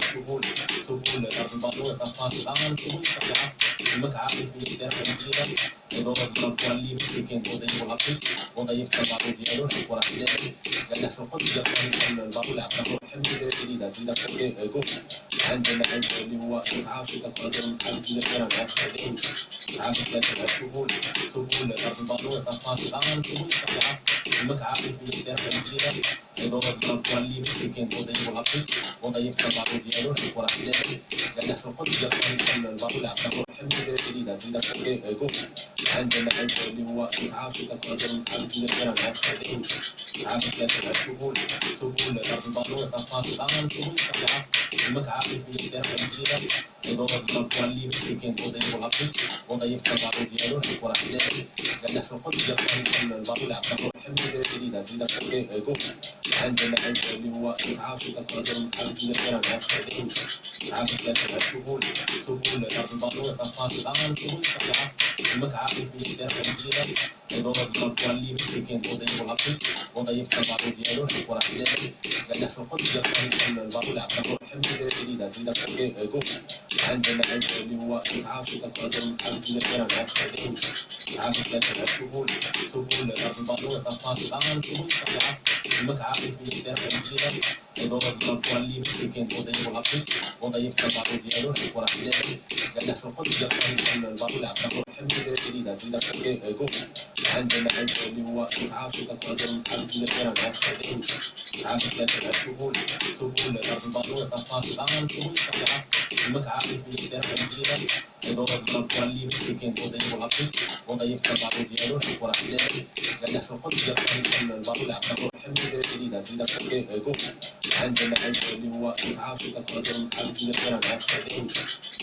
سهولة البطولة تفاصيل عن سهولة المتعب في الدرجة الجديدة إدارة الكوالي ممكن وضيف البعض ديالو وراح ذلك قال يحصل قد يقال البطولة عبده الحمد الجديدة زيادة فوق عندنا اللي هو عارف تقدر تحدد لنا نفسه عارف لكن سهولة البطولة تفاصيل عن سهولة المتعب في الدرجة الجديدة ضرب واللي مسكين وضعي والعطش وضعي بتبع وديالو نحور عدالي قال يحصل قد يقان كل الباطل عبده الحمد لله جديدة زيدة فوقي أقوم عندنا عيد اللي هو عارف تقدر نحاول نقدر نعرف هذين عارف لا تسهول سهول رب البالو تفاصيل عن سهول شجاع المتعب في الدار الجديدة ضرب واللي مسكين وضعي والعطش وضعي بتبع وديالو نحور عدالي قال يحصل قد يقان كل الباطل عبده الحمد لله جديدة زيدة فوقي أقوم عندنا عيد اللي هو عارف تقدر نحاول نقدر نعرف هذين عارف لا تسهول سهول رب البالو تفاصيل عن سهول شجاع المتعب في الدار الجديدة ضرب واللي مسكين وضعي والعطش وضعي بتبع وديالو نحور عدالي قال يحصل قد يقان كل الباطل عبده الحمد لله جديدة زيدة فوقي أقوم عندنا عيد اللي هو عارف تقدر نحاول نقدر نعرف هذين عارف لا تسهول سهول رب البالو تفاصيل عن سهول شجاع المتعب في الدار الجديدة ضرب واللي مسكين وضعي والعطش وضعي بتبع وديالو نحور عدالي قال يحصل قد يقان كل الباطل عبده الحمد لله جديدة زيدة فوقي أقوم عندنا عيد اللي هو عارف تقدر نحاول نقدر نعرف هذين عارف لا تسهول سهول رب البالو تفاصيل عن سهول شجاع المتعب في الدار الجديدة ضرب واللي مسكين وضعي والعطش وضعي بتبع وديالو نحور عدالي قال يحصل قد يقان كل الباطل عبده الحمد لله جديدة زيدة فوقي أقوم عندنا عيد اللي هو عارف تقدر نحاول نقدر نعرف هذين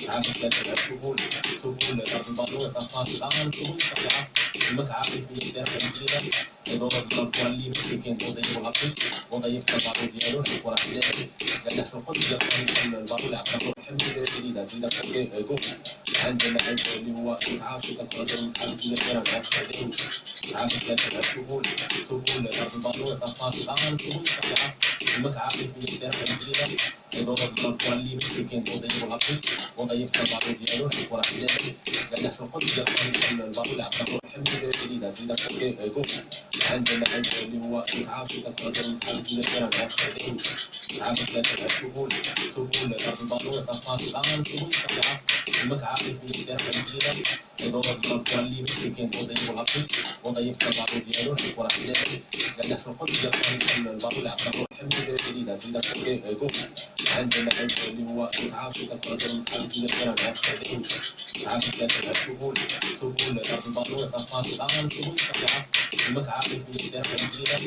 عارف لا تسهول سهول رب البالو تفاصيل عن سهول شجاع المتعب في الدار الجديدة ضرب واللي مسكين وضعي والعطش وضعي بتبع وديالو نحور عدالي قال يحصل قد يقان كل الباطل عبده الحمد لله جديدة زيدة فوقي أقوم عندنا عيد اللي هو عارف تقدر نحاول نقدر نعرف هذين عارف لا تسهول سهول رب البالو تفاصيل عن سهول شجاع المتعب في الدار الجديدة ضرب واللي مسكين وضعي والعطش وضعي بتبع وديالو نحور عدالي قال يحصل قد يقان كل الباطل عبده الحمد لله جديدة زيدة فوقي أقوم عندنا عيد اللي هو عارف تقدر نحاول نقدر نعرف هذين عارف لا تسهول سهول رب البالو تفاصيل عن سهول شجاع المتعب في الدار الجديدة ضرب واللي مسكين وضعي والعطش وضعي بتبع وديالو نحور عدالي قال يحصل قد يقان كل الباطل عبده الحمد لله جديدة زيدة فوقي أقوم عندنا عيد اللي هو عارف تقدر نحاول نقدر نعرف هذين عارف لا تسهول سهول رب البالو تفاصيل عن سهول شجاع المتعب في الدار الجديدة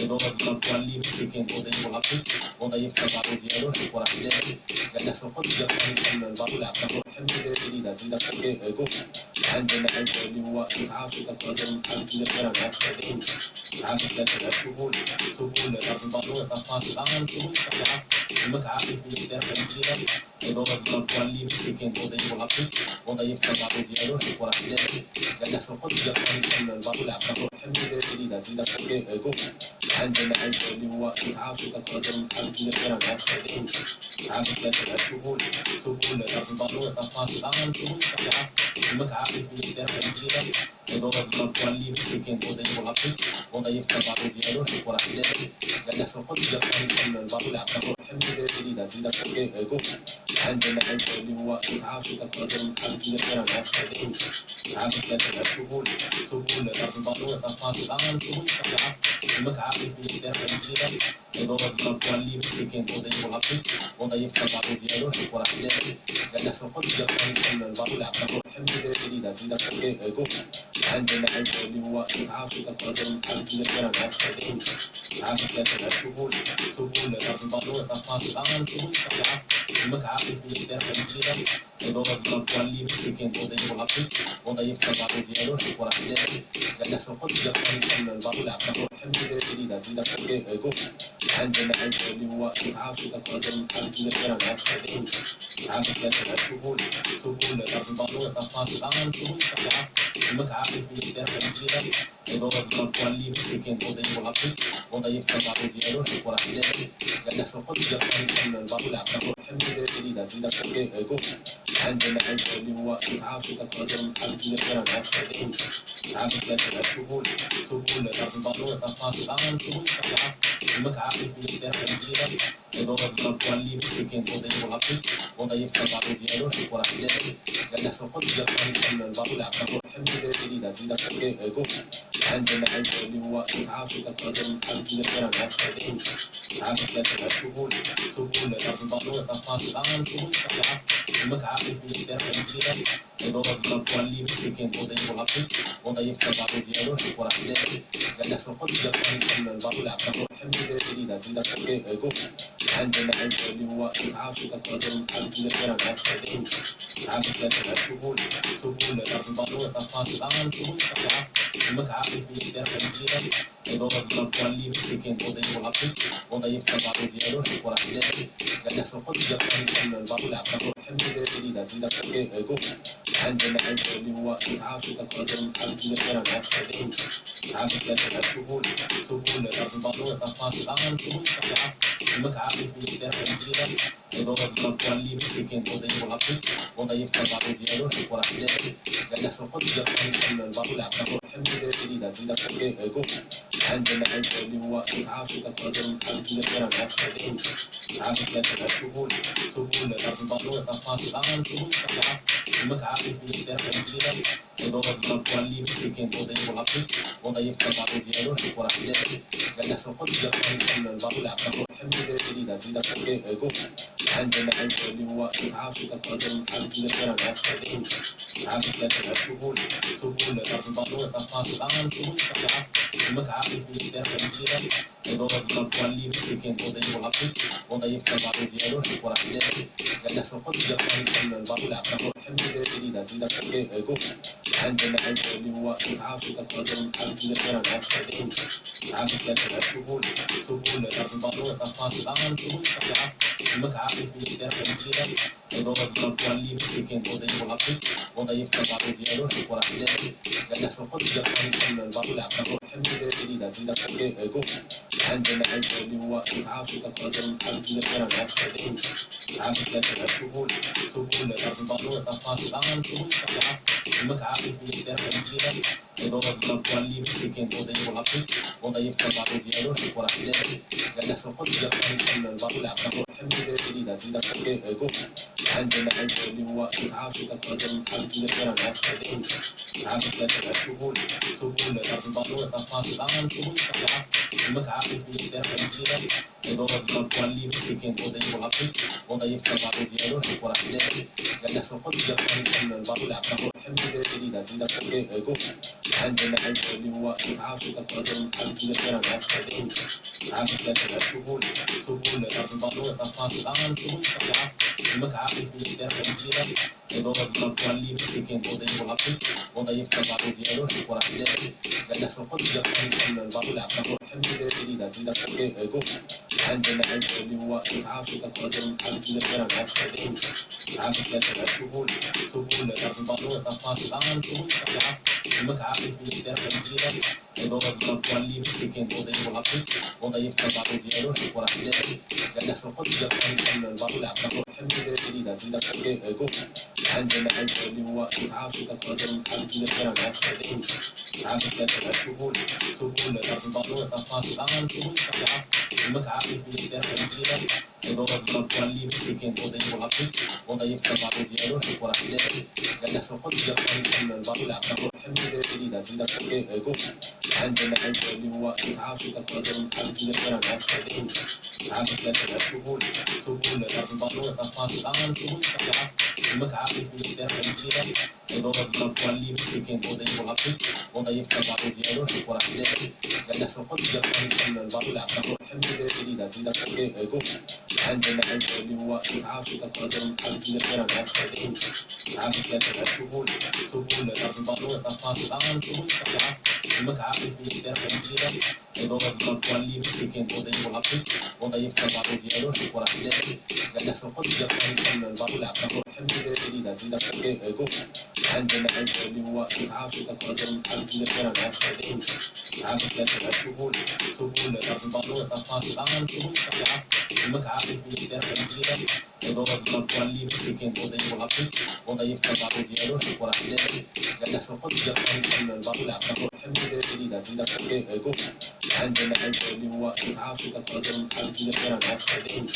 ضرب واللي مسكين وضعي والعطش وضعي بتبع وديالو نحور عدالي قال يحصل قد يقان كل الباطل عبده الحمد لله جديدة زيدة فوقي أقوم عندنا عيد اللي هو عارف تقدر نحاول نقدر نعرف هذين عارف لا تسهول سهول رب البالو تفاصيل عن سهول شجاع المتعب في الدار الجديدة ضرب واللي مسكين وضعي والعطش وضعي بتبع وديالو نحور عدالي قال يحصل قد يقان كل الباطل عبده الحمد لله جديدة زيدة فوقي أقوم عندنا عيد اللي هو عارف تقدر نحاول نقدر نعرف هذين عارف لا تسهول سهول رب البالو تفاصيل عن سهول شجاع المتعب في الدار الجديدة ضرب واللي مسكين وضعي والعطش وضعي بتبع وديالو نحور عدالي قال يحصل قد يقان كل الباطل عبده الحمد لله جديدة زيدة فوقي أقوم عندنا عيد اللي هو عارف تقدر نحاول نقدر نعرف هذين عارف لا تسهول سهول رب البالو تفاصيل عن سهول شجاع المتعب في الدار الجديدة ضرب واللي مسكين وضعي والعطش وضعي بتبع وديالو نحور عدالي قال يحصل قد يقان كل الباطل عبده الحمد لله جديدة زيدة فوقي أقوم عندنا عيد اللي هو عارف تقدر نحاول نقدر نعرف هذين عارف لا تسهول سهول رب البالو تفاصيل عن سهول شجاع المتعب في الدار الجديدة ضرب واللي مسكين وضعي والعطش وضعي بتبع وديالو نحور عدالي قال يحصل قد يقان كل الباطل عبده الحمد لله جديدة زيدة فوقي أقوم عندنا عيد اللي هو عارف تقدر نحاول نقدر نعرف هذين عارف لا تسهول سهول رب البالو تفاصيل عن سهول شجاع المتعب في الدار الجديدة ضرب واللي مسكين وضعي والعطش وضعي بتبع وديالو نحور عدالي قال يحصل قد يقان كل الباطل عبده الحمد لله جديدة زيدة فوقي أقوم عندنا عيد اللي هو عارف تقدر نحاول نقدر نعرف هذين عارف لا تسهول سهول رب البالو تفاصيل عن سهول شجاع المتعب في الدار الجديدة ضرب واللي مسكين وضعي والعطش وضعي بتبع وديالو نحور عدالي قال يحصل قد يقان كل الباطل عبده الحمد لله جديدة زيدة فوقي أقوم عندنا اللي هو عاصفة قدم حبيبي غير الأسفلين عاصفة السهول سهول البالون تفاصيل عن سهول سريعة المتعب في الدرب الجديد إدارة الكوالي مسكين وضيف تبعه ديالو الكرة حديد قال يحصل قد يقال كل البالون يعتبر حميد جديدة زيادة فوق عندنا اللي هو عاصفة قدم حبيبي غير الأسفلين عاصفة السهول سهول البالون تفاصيل عن سهول سريعة المتعب في الدرب الجديد إدارة الكوالي مسكين وضيف تبعه ديالو الكرة حديد قال يحصل قد يقال كل البالون يعتبر حميد جديدة زيادة فوق عندنا اللي هو عاصفة قدم حبيبي غير الأسفلين عاصفة السهول سهول البالون تفاصيل عن سهول سريعة المتعب في الدرب الجديد إدارة الكوالي مسكين وضيف تبعه ديالو الكرة حديد قال يحصل قد يقال كل البالون يعتبر حميد جديدة زيادة فوق عندنا اللي هو عاصفة قدم حبيبي غير الأسفلين عاصفة السهول سهول البالون تفاصيل عن سهول سريعة المتعب في الدرب الجديد إدارة الكوالي مسكين وضيف تبعه ديالو الكرة حديد قال يحصل قد يقال كل البالون يعتبر حميد جديدة زيادة فوق عندنا اللي هو عاصفة قدم حبيبي غير الأسفلين عاصفة السهول سهول البالون تفاصيل عن سهول سريعة المتعب في الدرب الجديد إدارة الكوالي مسكين وضيف تبعه ديالو الكرة حديد قال يحصل قد يقال كل البالون يعتبر حميد جديدة زيادة فوق عندنا اللي هو عاصفة قدم حبيبي غير الأسفلين عاصفة السهول سهول البالون تفاصيل عن سهول سريعة المتعب في الدرب الجديد إدارة الكوالي مسكين وضيف تبعه ديالو الكرة حديد قال يحصل قد يقال كل البالون يعتبر حميد جديدة زيادة فوق عندنا اللي هو عاصفة قدم حبيبي غير الأسفلين عاصفة السهول سهول البالون تفاصيل عن سهول سريعة المتعب في الدرب الجديد إدارة الكوالي مسكين وضيف تبعه ديالو الكرة حديد قال يحصل قد يقال كل البالون يعتبر حميد جديدة زيادة فوق عندنا اللي هو عاصفة قدم حبيبي غير الأسفلين عاصفة السهول سهول البالون تفاصيل عن سهول سريعة المتعب في الدرب الجديد إدارة الكوالي مسكين وضيف تبعه ديالو الكرة حديد قال يحصل قد يقال كل البالون يعتبر حميد جديدة زيادة فوق عندنا اللي هو عاصفة قدم حبيبي غير الأسفلين عاصفة السهول سهول البالون تفاصيل عن سهول سريعة المتعب في الدرب الجديد إدارة الكوالي مسكين وضيف تبعه ديالو الكرة حديد قال يحصل قد يقال كل البالون يعتبر حميد جديدة زيادة فوق عندنا اللي هو عاصفة قدم حبيبي غير الأسفلين عاصفة السهول سهول البالون تفاصيل عن سهول سريعة المتعب في الدرب الجديد إدارة الكوالي مسكين وضيف تبعه ديالو الكرة حديد قال يحصل قد يقال كل البالون يعتبر حميد جديدة زيادة فوق عندنا اللي هو عاصفة قدم حبيبي غير الأسفلين عاصفة السهول سهول البالون تفاصيل عن سهول سريعة المتعب في الدرب الجديد إدارة الكوالي مسكين وضيف تبعه ديالو الكرة حديد قال يحصل قد يقال كل البالون يعتبر حميد جديدة زيادة فوق عندنا اللي هو عاصفة قدم حبيبي غير الأسفلين عاصفة السهول سهول البالون تفاصيل عن سهول سريعة المتعب في الدرب الجديد إدارة الكوالي مسكين وضيف تبعه ديالو الكرة حديد قال يحصل قد يقال كل البالون يعتبر حميد جديدة زيادة فوق عندنا اللي هو عاصفة قدم حبيبي غير الأسفلين عاصفة السهول سهول البالون تفاصيل عن سهول سريعة المتعب في الدرب الجديد إدارة الكوالي مسكين وضيف تبعه ديالو الكرة حديد قال يحصل قد يقال كل البالون يعتبر حميد جديدة زيادة فوق عندنا اللي هو عاصفة قدم حبيبي غير الأسفلين عاصفة السهول سهول البالون تفاصيل عن سهول سريعة المتعب في الدرب الجديد إدارة الكوالي مسكين وضيف تبعه ديالو الكرة حديد قال يحصل قد يقال كل البالون يعتبر حميد جديدة زيادة فوق عندنا اللي هو عاصفة قدم حبيبي غير الأسفلين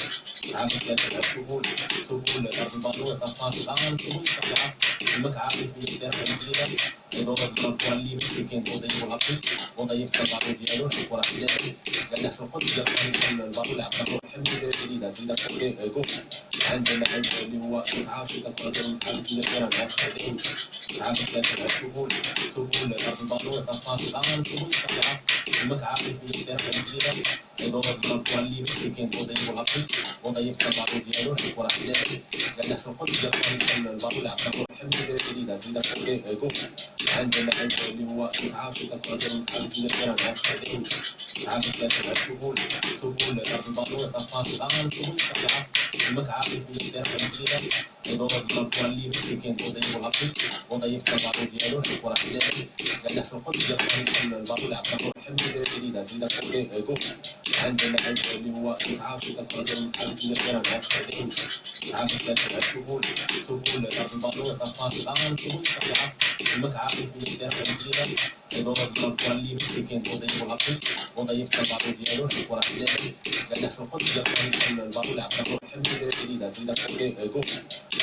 عاصفة السهول سهول البالون تفاصيل عن سهول سريعة المتعب في الدرب الجديد إضافة القوالي مسكين وضعي والعطش وضعي بتبع ديالو وراح ديالو قال شو قد جبان كل البارو لعبه الحمد لله جديدة زيادة فوق عندنا اللي هو عارف تقدر عارف اللي كان عارف خدين عارف ثلاثة سهول البارو تفاصيل عن سهول سبعة المتعارف اللي كان جديدة إضافة القوالي مسكين وضعي والعطش وضعي بتبع ديالو وراح ديالو قال شو قد جبان كل البارو لعبه الحمد لله جديدة زيادة فوق عندنا اللي هو عارف تقدر عارف اللي كان عارف خدين عارف ثلاثة سهول البارو تفاصيل عن سهول سبعة المتعارف اللي كان جديدة إضافة القوالي مسكين وضعي والعطش وضعي بتبع ديالو وراح ديالو قال شو قد جبان كل البارو لعبه الحمد لله جديدة زيادة فوق عندنا اللي هو عارف تقدر عارف اللي كان عارف خدين عارف ثلاثة سهول البارو تفاصيل عن سهول سبعة المتعارف اللي كان جديدة إضافة القوالي مسكين وضعي والعطش وضعي بتبع ديالو وراح ديالو قال شو قد جبان كل البارو لعبه الحمد لله جديدة زيادة فوق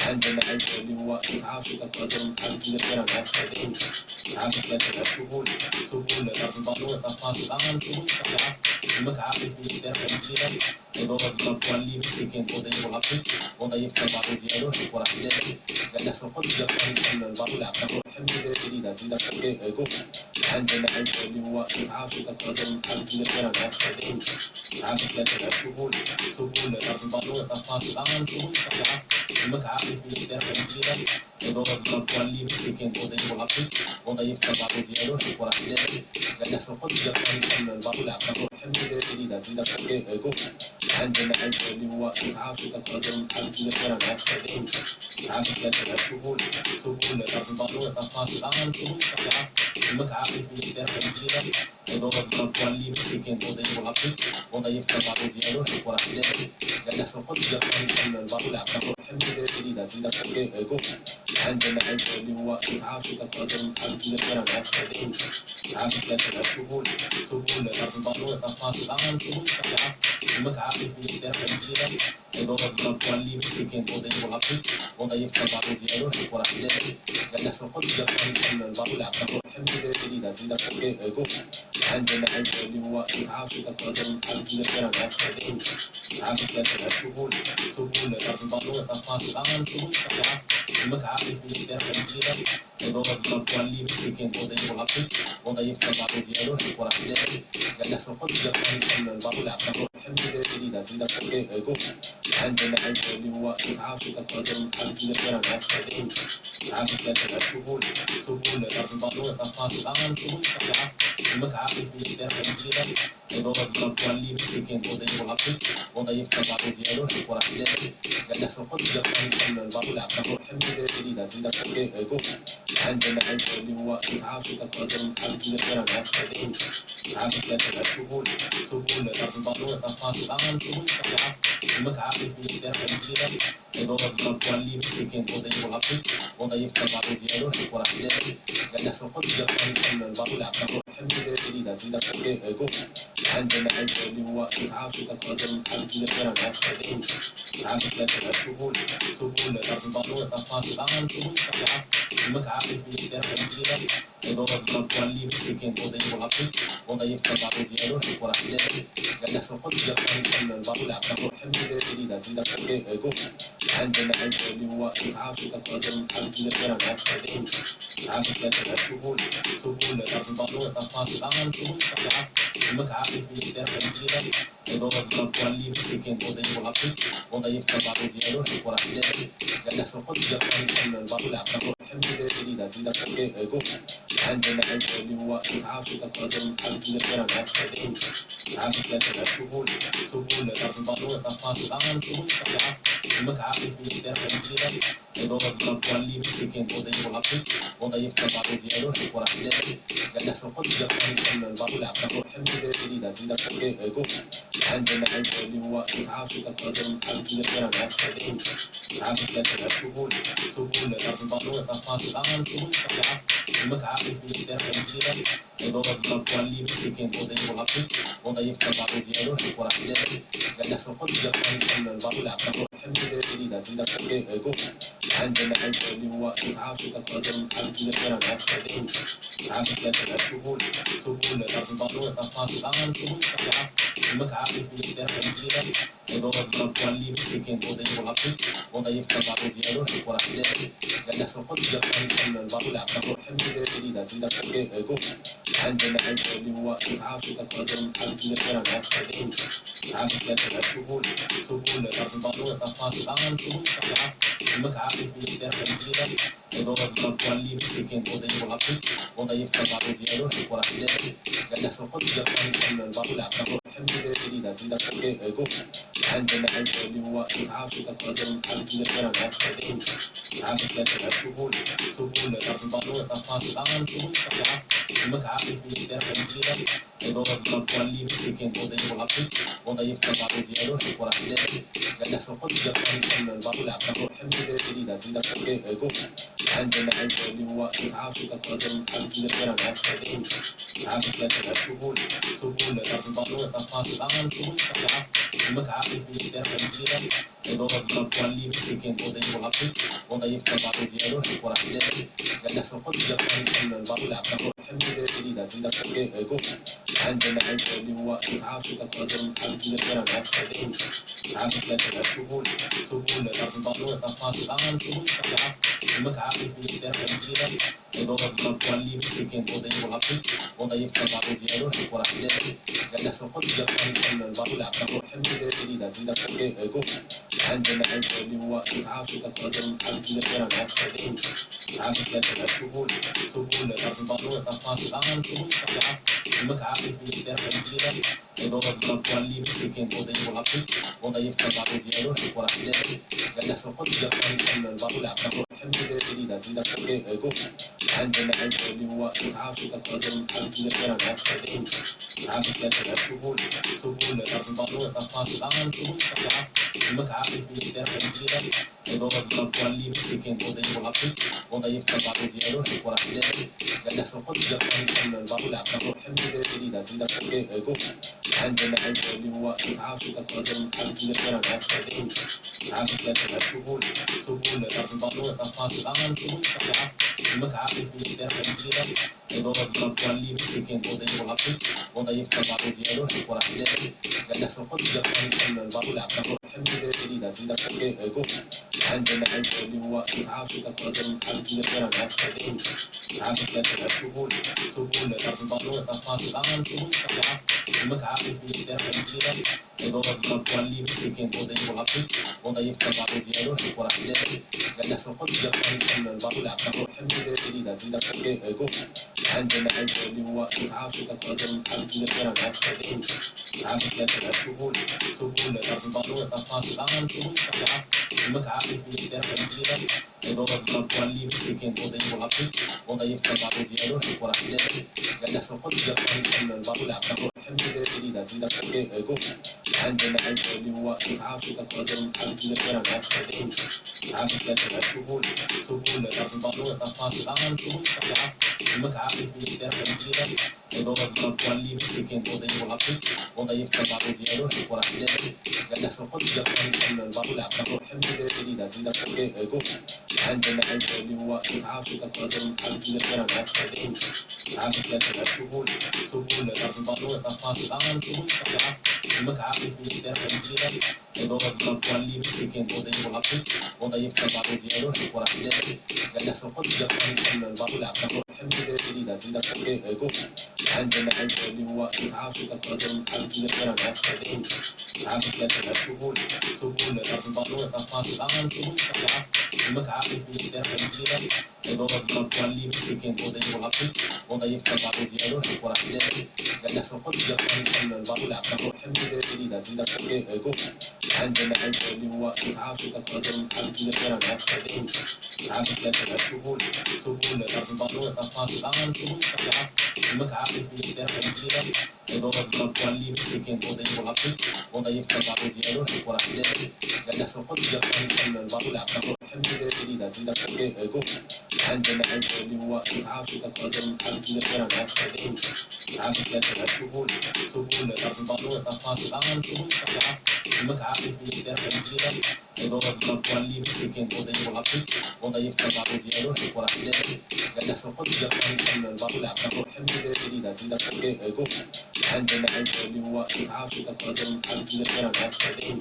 عندنا اللي هو عارف تقدر عارف اللي كان عارف خدين عارف ثلاثة سهول البارو تفاصيل عن سهول سبعة المتعارف اللي كان جديدة إضافة القوالي مسكين وضعي والعطش وضعي بتبع ديالو وراح ديالو قال شو قد جبان كل البارو لعبه الحمد لله جديدة زيادة فوق عندنا اللي هو عارف تقدر عارف اللي كان عارف خدين عارف ثلاثة سهول البارو تفاصيل عن سهول سبعة المتعارف اللي كان جديدة إضافة القوالي مسكين وضعي والعطش وضعي بتبع ديالو وراح ديالو قال شو قد جبان كل البارو لعبه الحمد لله جديدة زيادة فوق عندنا اللي هو عارف تقدر عارف اللي كان عارف خدين عارف ثلاثة سهول البارو تفاصيل عن سهول سبعة المتعارف اللي كان جديدة إضافة القوالي مسكين وضعي والعطش وضعي بتبع ديالو وراح ديالو قال شو قد جبان كل البارو لعبه الحمد لله جديدة زيادة فوق عندنا اللي هو عارف تقدر عارف اللي كان عارف خدين عارف ثلاثة سهول البارو تفاصيل عن سهول سبعة المتعارف اللي كان جديدة إضافة القوالي مسكين وضعي والعطش وضعي بتبع ديالو وراح ديالو قال شو قد جبان كل البارو لعبه الحمد لله جديدة زيادة فوق عندنا اللي هو عارف تقدر عارف اللي كان عارف خدين عارف ثلاثة سهول البارو تفاصيل عن سهول سبعة المتعارف اللي كان جديدة إضافة القوالي مسكين وضعي والعطش وضعي بتبع ديالو وراح ديالو قال شو قد جبان كل البارو لعبه الحمد لله جديدة زيادة فوق عندنا اللي هو عارف تقدر عارف اللي كان عارف خدين عارف ثلاثة سهول البارو تفاصيل عن سهول سبعة المتعارف اللي كان جديدة إضافة القوالي مسكين وضعي والعطش وضعي بتبع ديالو وراح ديالو قال شو قد جبان كل البارو لعبه الحمد لله جديدة زيادة فوق عندنا اللي هو عارف تقدر عارف اللي كان عارف خدين عارف ثلاثة سهول البارو تفاصيل عن سهول سبعة المتعارف اللي كان جديدة إضافة القوالي مسكين وضعي والعطش وضعي بتبع ديالو وراح ديالو قال شو قد جبان كل البارو لعبه الحمد لله جديدة زيادة فوق عندنا اللي هو عارف تقدر عارف اللي كان عارف خدين عارف ثلاثة سهول البارو تفاصيل عن سهول سبعة المتعارف اللي كان جديدة إضافة القوالي مسكين وضعي والعطش وضعي بتبع ديالو وراح ديالو قال شو قد جبان كل البارو لعبه الحمد لله جديدة زيادة فوق عندنا اللي هو عارف تقدر عارف اللي كان عارف خدين عارف ثلاثة سهول البارو تفاصيل عن سهول سبعة المتعارف اللي كان جديدة إضافة القوالي مسكين وضعي والعطش وضعي بتبع ديالو وراح ديالو قال شو قد جبان كل البارو لعبه الحمد لله جديدة زيادة فوق عندنا اللي هو عارف تقدر عارف اللي كان عارف خدين عارف ثلاثة سهول البارو تفاصيل عن سهول سبعة المتعارف اللي كان جديدة إضافة القوالي مسكين وضعي والعطش وضعي بتبع ديالو وراح ديالو قال شو قد جبان كل البارو لعبه الحمد لله جديدة زيادة فوق عندنا اللي هو عارف تقدر عارف اللي كان عارف خدين عارف ثلاثة سهول البارو تفاصيل عن سهول سبعة المتعارف اللي كان جديدة إضافة القوالي مسكين وضعي والعطش وضعي بتبع ديالو وراح ديالو قال شو قد جبان كل البارو لعبه الحمد لله جديدة زيادة فوق عندنا عيب اللي هو تعافي تقدم حبيبي غير العسكريين تعافي ثلاثة سهول ضرب البارود تفاصيل سهول سريعة المتعافي في الدرع الجديدة يدور الضرب واللي مسكين وضيف العطش وضيف البارود ديالو وراح ديالو قال يحصل قدس يقال البارود عبده حميد جديدة زيادة فكي يقول عندنا عيب اللي هو تعافي تقدم حبيبي غير العسكريين تعافي ثلاثة سهول ضرب البارود تفاصيل سهول سريعة المتعافي في الدرع الجديدة يدور الضرب واللي مسكين وضيف العطش وضيف البارود ديالو وراح ديالو قال يحصل قدس يقال البارود عبده حميد جديدة زيادة فكي يقول عندنا عيب اللي هو تعافي تقدم حبيبي غير العسكريين تعافي ثلاثة سهول ضرب البارود تفاصيل سهول سريعة المتعافي في الدرع الجديدة يدور الضرب واللي مسكين وضيف العطش وضيف البارود ديالو وراح ديالو قال يحصل قدس يقال البارود عبده حميد جديدة زيادة فكي يقول عندنا عيب اللي هو تعافي تقدم حبيبي غير العسكريين تعافي ثلاثة سهول ضرب البارود تفاصيل سهول سريعة المتعافي في الدرع الجديدة يدور الضرب واللي مسكين وضيف العطش وضيف البارود ديالو وراح ديالو قال يحصل قدس يقال البارود عبده حميد جديدة زيادة فكي يقول عندنا عيب اللي هو تعافي تقدم حبيبي غير العسكريين تعافي ثلاثة سهول ضرب البارود تفاصيل سهول سريعة المتعافي في الدرع الجديدة يدور الضرب واللي مسكين وضيف العطش وضيف البارود ديالو وراح ديالو قال يحصل قدس يقال البارود عبده حميد جديدة زيادة فكي يقول عندنا عيب اللي هو تعافي تقدم حبيبي غير العسكريين تعافي ثلاثة سهول ضرب البارود تفاصيل سهول سريعة المتعافي في الدرع الجديدة يدور الضرب واللي مسكين وضيف العطش وضيف البارود ديالو وراح ديالو قال يحصل قدس يقال البارود عبده حميد جديدة زيادة فكي يقول عندنا عيب اللي هو تعافي تقدم حبيبي غير العسكريين تعافي ثلاثة سهول ضرب البارود تفاصيل سهول سريعة المتعافي في الدرع الجديدة يدور الضرب واللي مسكين وضيف العطش وضيف البارود ديالو وراح ديالو قال يحصل قدس يقال البارود عبده حميد جديدة زيادة فكي يقول عندنا عيب اللي هو تعافي تقدم حبيبي غير العسكريين تعافي ثلاثة سهول ضرب البارود تفاصيل سهول سريعة المتعافي في الدرع الجديدة يدور الضرب واللي مسكين وضيف العطش وضيف البارود ديالو وراح ديالو قال يحصل قدس يقال البارود عبده حميد جديدة زيادة فكي يقول عندنا عيب اللي هو تعافي تقدم حبيبي غير العسكريين تعافي ثلاثة سهول ضرب البارود تفاصيل سهول سريعة المتعافي في الدرع الجديدة يدور الضرب واللي مسكين وضيف العطش وضيف البارود ديالو وراح ديالو قال يحصل قدس يقال البارود عبده حميد جديدة زيادة فكي يقول عندنا عيب اللي هو تعافي تقدم حبيبي غير العسكريين تعافي ثلاثة سهول ضرب البارود تفاصيل سهول سريعة المتعافي في الدرع الجديدة يدور الضرب واللي مسكين وضيف العطش وضيف البارود ديالو وراح ديالو قال يحصل قدس يقال البارود عبده حميد جديدة زيادة فكي يقول عندنا عيب اللي هو تعافي تقدم حبيبي غير العسكريين تعافي ثلاثة سهول ضرب البارود تفاصيل سهول سريعة المتعافي في الدرع الجديدة يدور الضرب واللي مسكين وضيف العطش وضيف البارود ديالو وراح ديالو قال يحصل قدس يقال البارود عبده حميد جديدة زيادة فكي يقول عندنا عيب اللي هو تعافي تقدم حبيبي غير العسكريين تعافي ثلاثة سهول ضرب البارود تفاصيل سهول سريعة المتعافي في الدرع الجديدة يدور الضرب واللي مسكين وضيف العطش وضيف البارود ديالو وراح ديالو قال يحصل قدس يقال البارود عبده حميد جديدة زيادة فكي يقول عندنا عيب اللي هو تعافي تقدم حبيبي غير العسكريين تعافي ثلاثة سهول ضرب البارود تفاصيل سهول سريعة المتعافي في الدرع الجديدة يدور الضرب واللي مسكين وضيف العطش وضيف البارود ديالو وراح ديالو قال يحصل قدس يقال البارود عبده حميد جديدة زيادة فكي يقول عندنا عيب اللي هو تعافي تقدم حبيبي غير العسكريين تعافي ثلاثة سهول ضرب البارود تفاصيل سهول سريعة المتعافي في الدرع الجديدة يدور الضرب واللي مسكين وضيف العطش وضيف البارود ديالو وراح ديالو قال يحصل قدس يقال البارود عبده حميد جديدة زيادة فكي يقول عندنا عيب اللي هو تعافي تقدم حبيبي غير العسكريين تعافي ثلاثة سهول ضرب البارود تفاصيل سهول سريعة المتعة في الدرجة الجديدة إدارة الكوالي كان وضعي والعطف وضعي التبعض ديالو الحوار حدادي قال يحصل قد يقال كان الباطل يعتبر حمل جديدة زيادة فوق جو عندنا عند اللي هو إسعاف تقدم الحمد لله مع السعوديين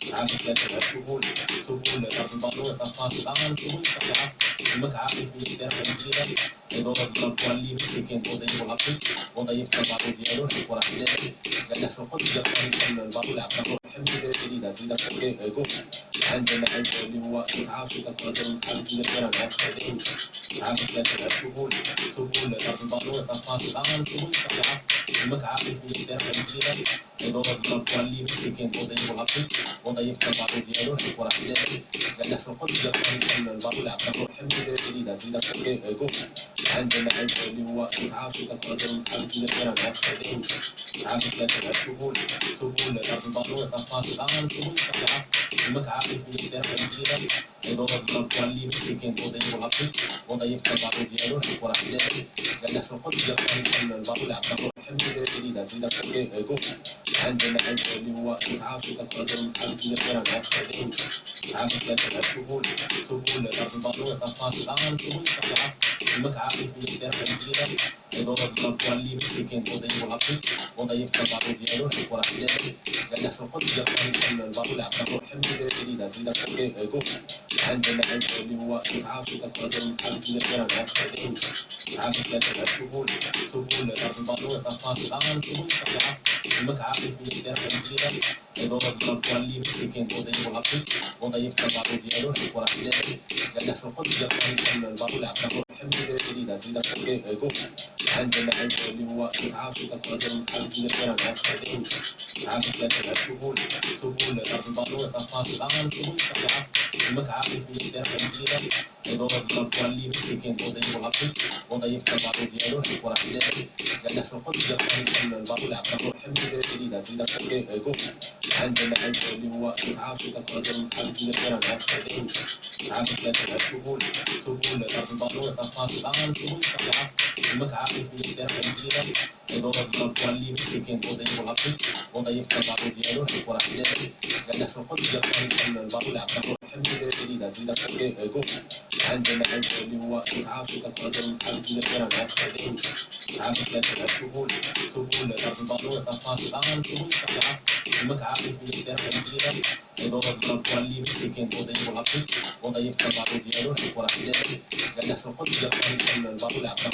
إسعاف ثلاثة سبل سبل الباطل تفاصيل عن سبل الشريعة المتعة في الدرجة الجديدة إدارة الكوالي كان وضعي والعطف وضعي التبعض ديالو الحوار حدادي قال يحصل قد يقال كان الباطل يعتبر حمل جديدة زيادة فوق جو عندنا عند اللي هو إسعاف تقدم الحمد لله مع السعوديين إسعاف ثلاثة سبل الباطل تفاصيل عن سبل الشريعة المتعة في الدرجة الجديدة إدارة الكوالي كان وضعي والعطف وضعي التبعض ديالو الحوار حدادي قال يحصل قد يقال كان الباطل يعتبر حمل جديدة زيادة فوق جو عندنا عند اللي هو إسعاف تقدم الحمد لله مع السعوديين إسعاف ثلاثة سبل الباطل تفاصيل عن سبل الشريعة المتعة في الدرجة الجديدة إدارة الكوالي كان وضعي والعطف وضعي التبعض ديالو الحوار حدادي قال يحصل قد يقال كان الباطل يعتبر حمل جديدة زيادة فوق جو عندنا عند اللي هو إسعاف تقدم الحمد لله مع السعوديين إسعاف ثلاثة سبل الباطل تفاصيل عن سبل الشريعة المتعة في الدرجة الجديدة إدارة الكوالي كان وضعي والعطف وضعي التبعض ديالو الحوار حدادي قال يحصل قد يقال كان الباطل يعتبر حمل جديدة زيادة فوق جو عندنا عند اللي هو إسعاف تقدم الحمد لله مع السعوديين إسعاف ثلاثة سبل الباطل تفاصيل عن سبل الشريعة المتعة في الدرجة الجديدة إدارة الكوالي كان وضعي والعطف وضعي التبعض ديالو الحوار حدادي قال يحصل قد يقال كان الباطل يعتبر حمل جديدة زيادة فوق جو عندنا عند اللي هو إسعاف تقدم الحمد لله مع السعوديين إسعاف ثلاثة سبل الباطل تفاصيل عن سبل الشريعة المتعة في الدرجة الجديدة إدارة الكوالي كان وضعي والعطف وضعي التبعض ديالو الحوار حدادي قال يحصل قد يقال كان الباطل يعتبر حمل جديدة زيادة فوق جو عندنا عند اللي هو إسعاف تقدم الحمد لله مع السعوديين إسعاف ثلاثة سبل الباطل تفاصيل عن سبل الشريعة المتعة في الدرجة الجديدة إدارة الكوالي كان وضعي والعطف وضعي التبعض ديالو الحوار حدادي قال يحصل قد يقال كان الباطل يعتبر حمل جديدة زيادة فوق جو عندنا عند اللي هو إسعاف تقدم الحمد لله مع السعوديين إسعاف ثلاثة سبل الباطل تفاصيل عن سبل الشريعة المتعة في الدرجة الجديدة إدارة الكوالي كان وضعي والعطف وضعي التبعض ديالو الحوار حدادي قال يحصل قد يقال كان الباطل يعتبر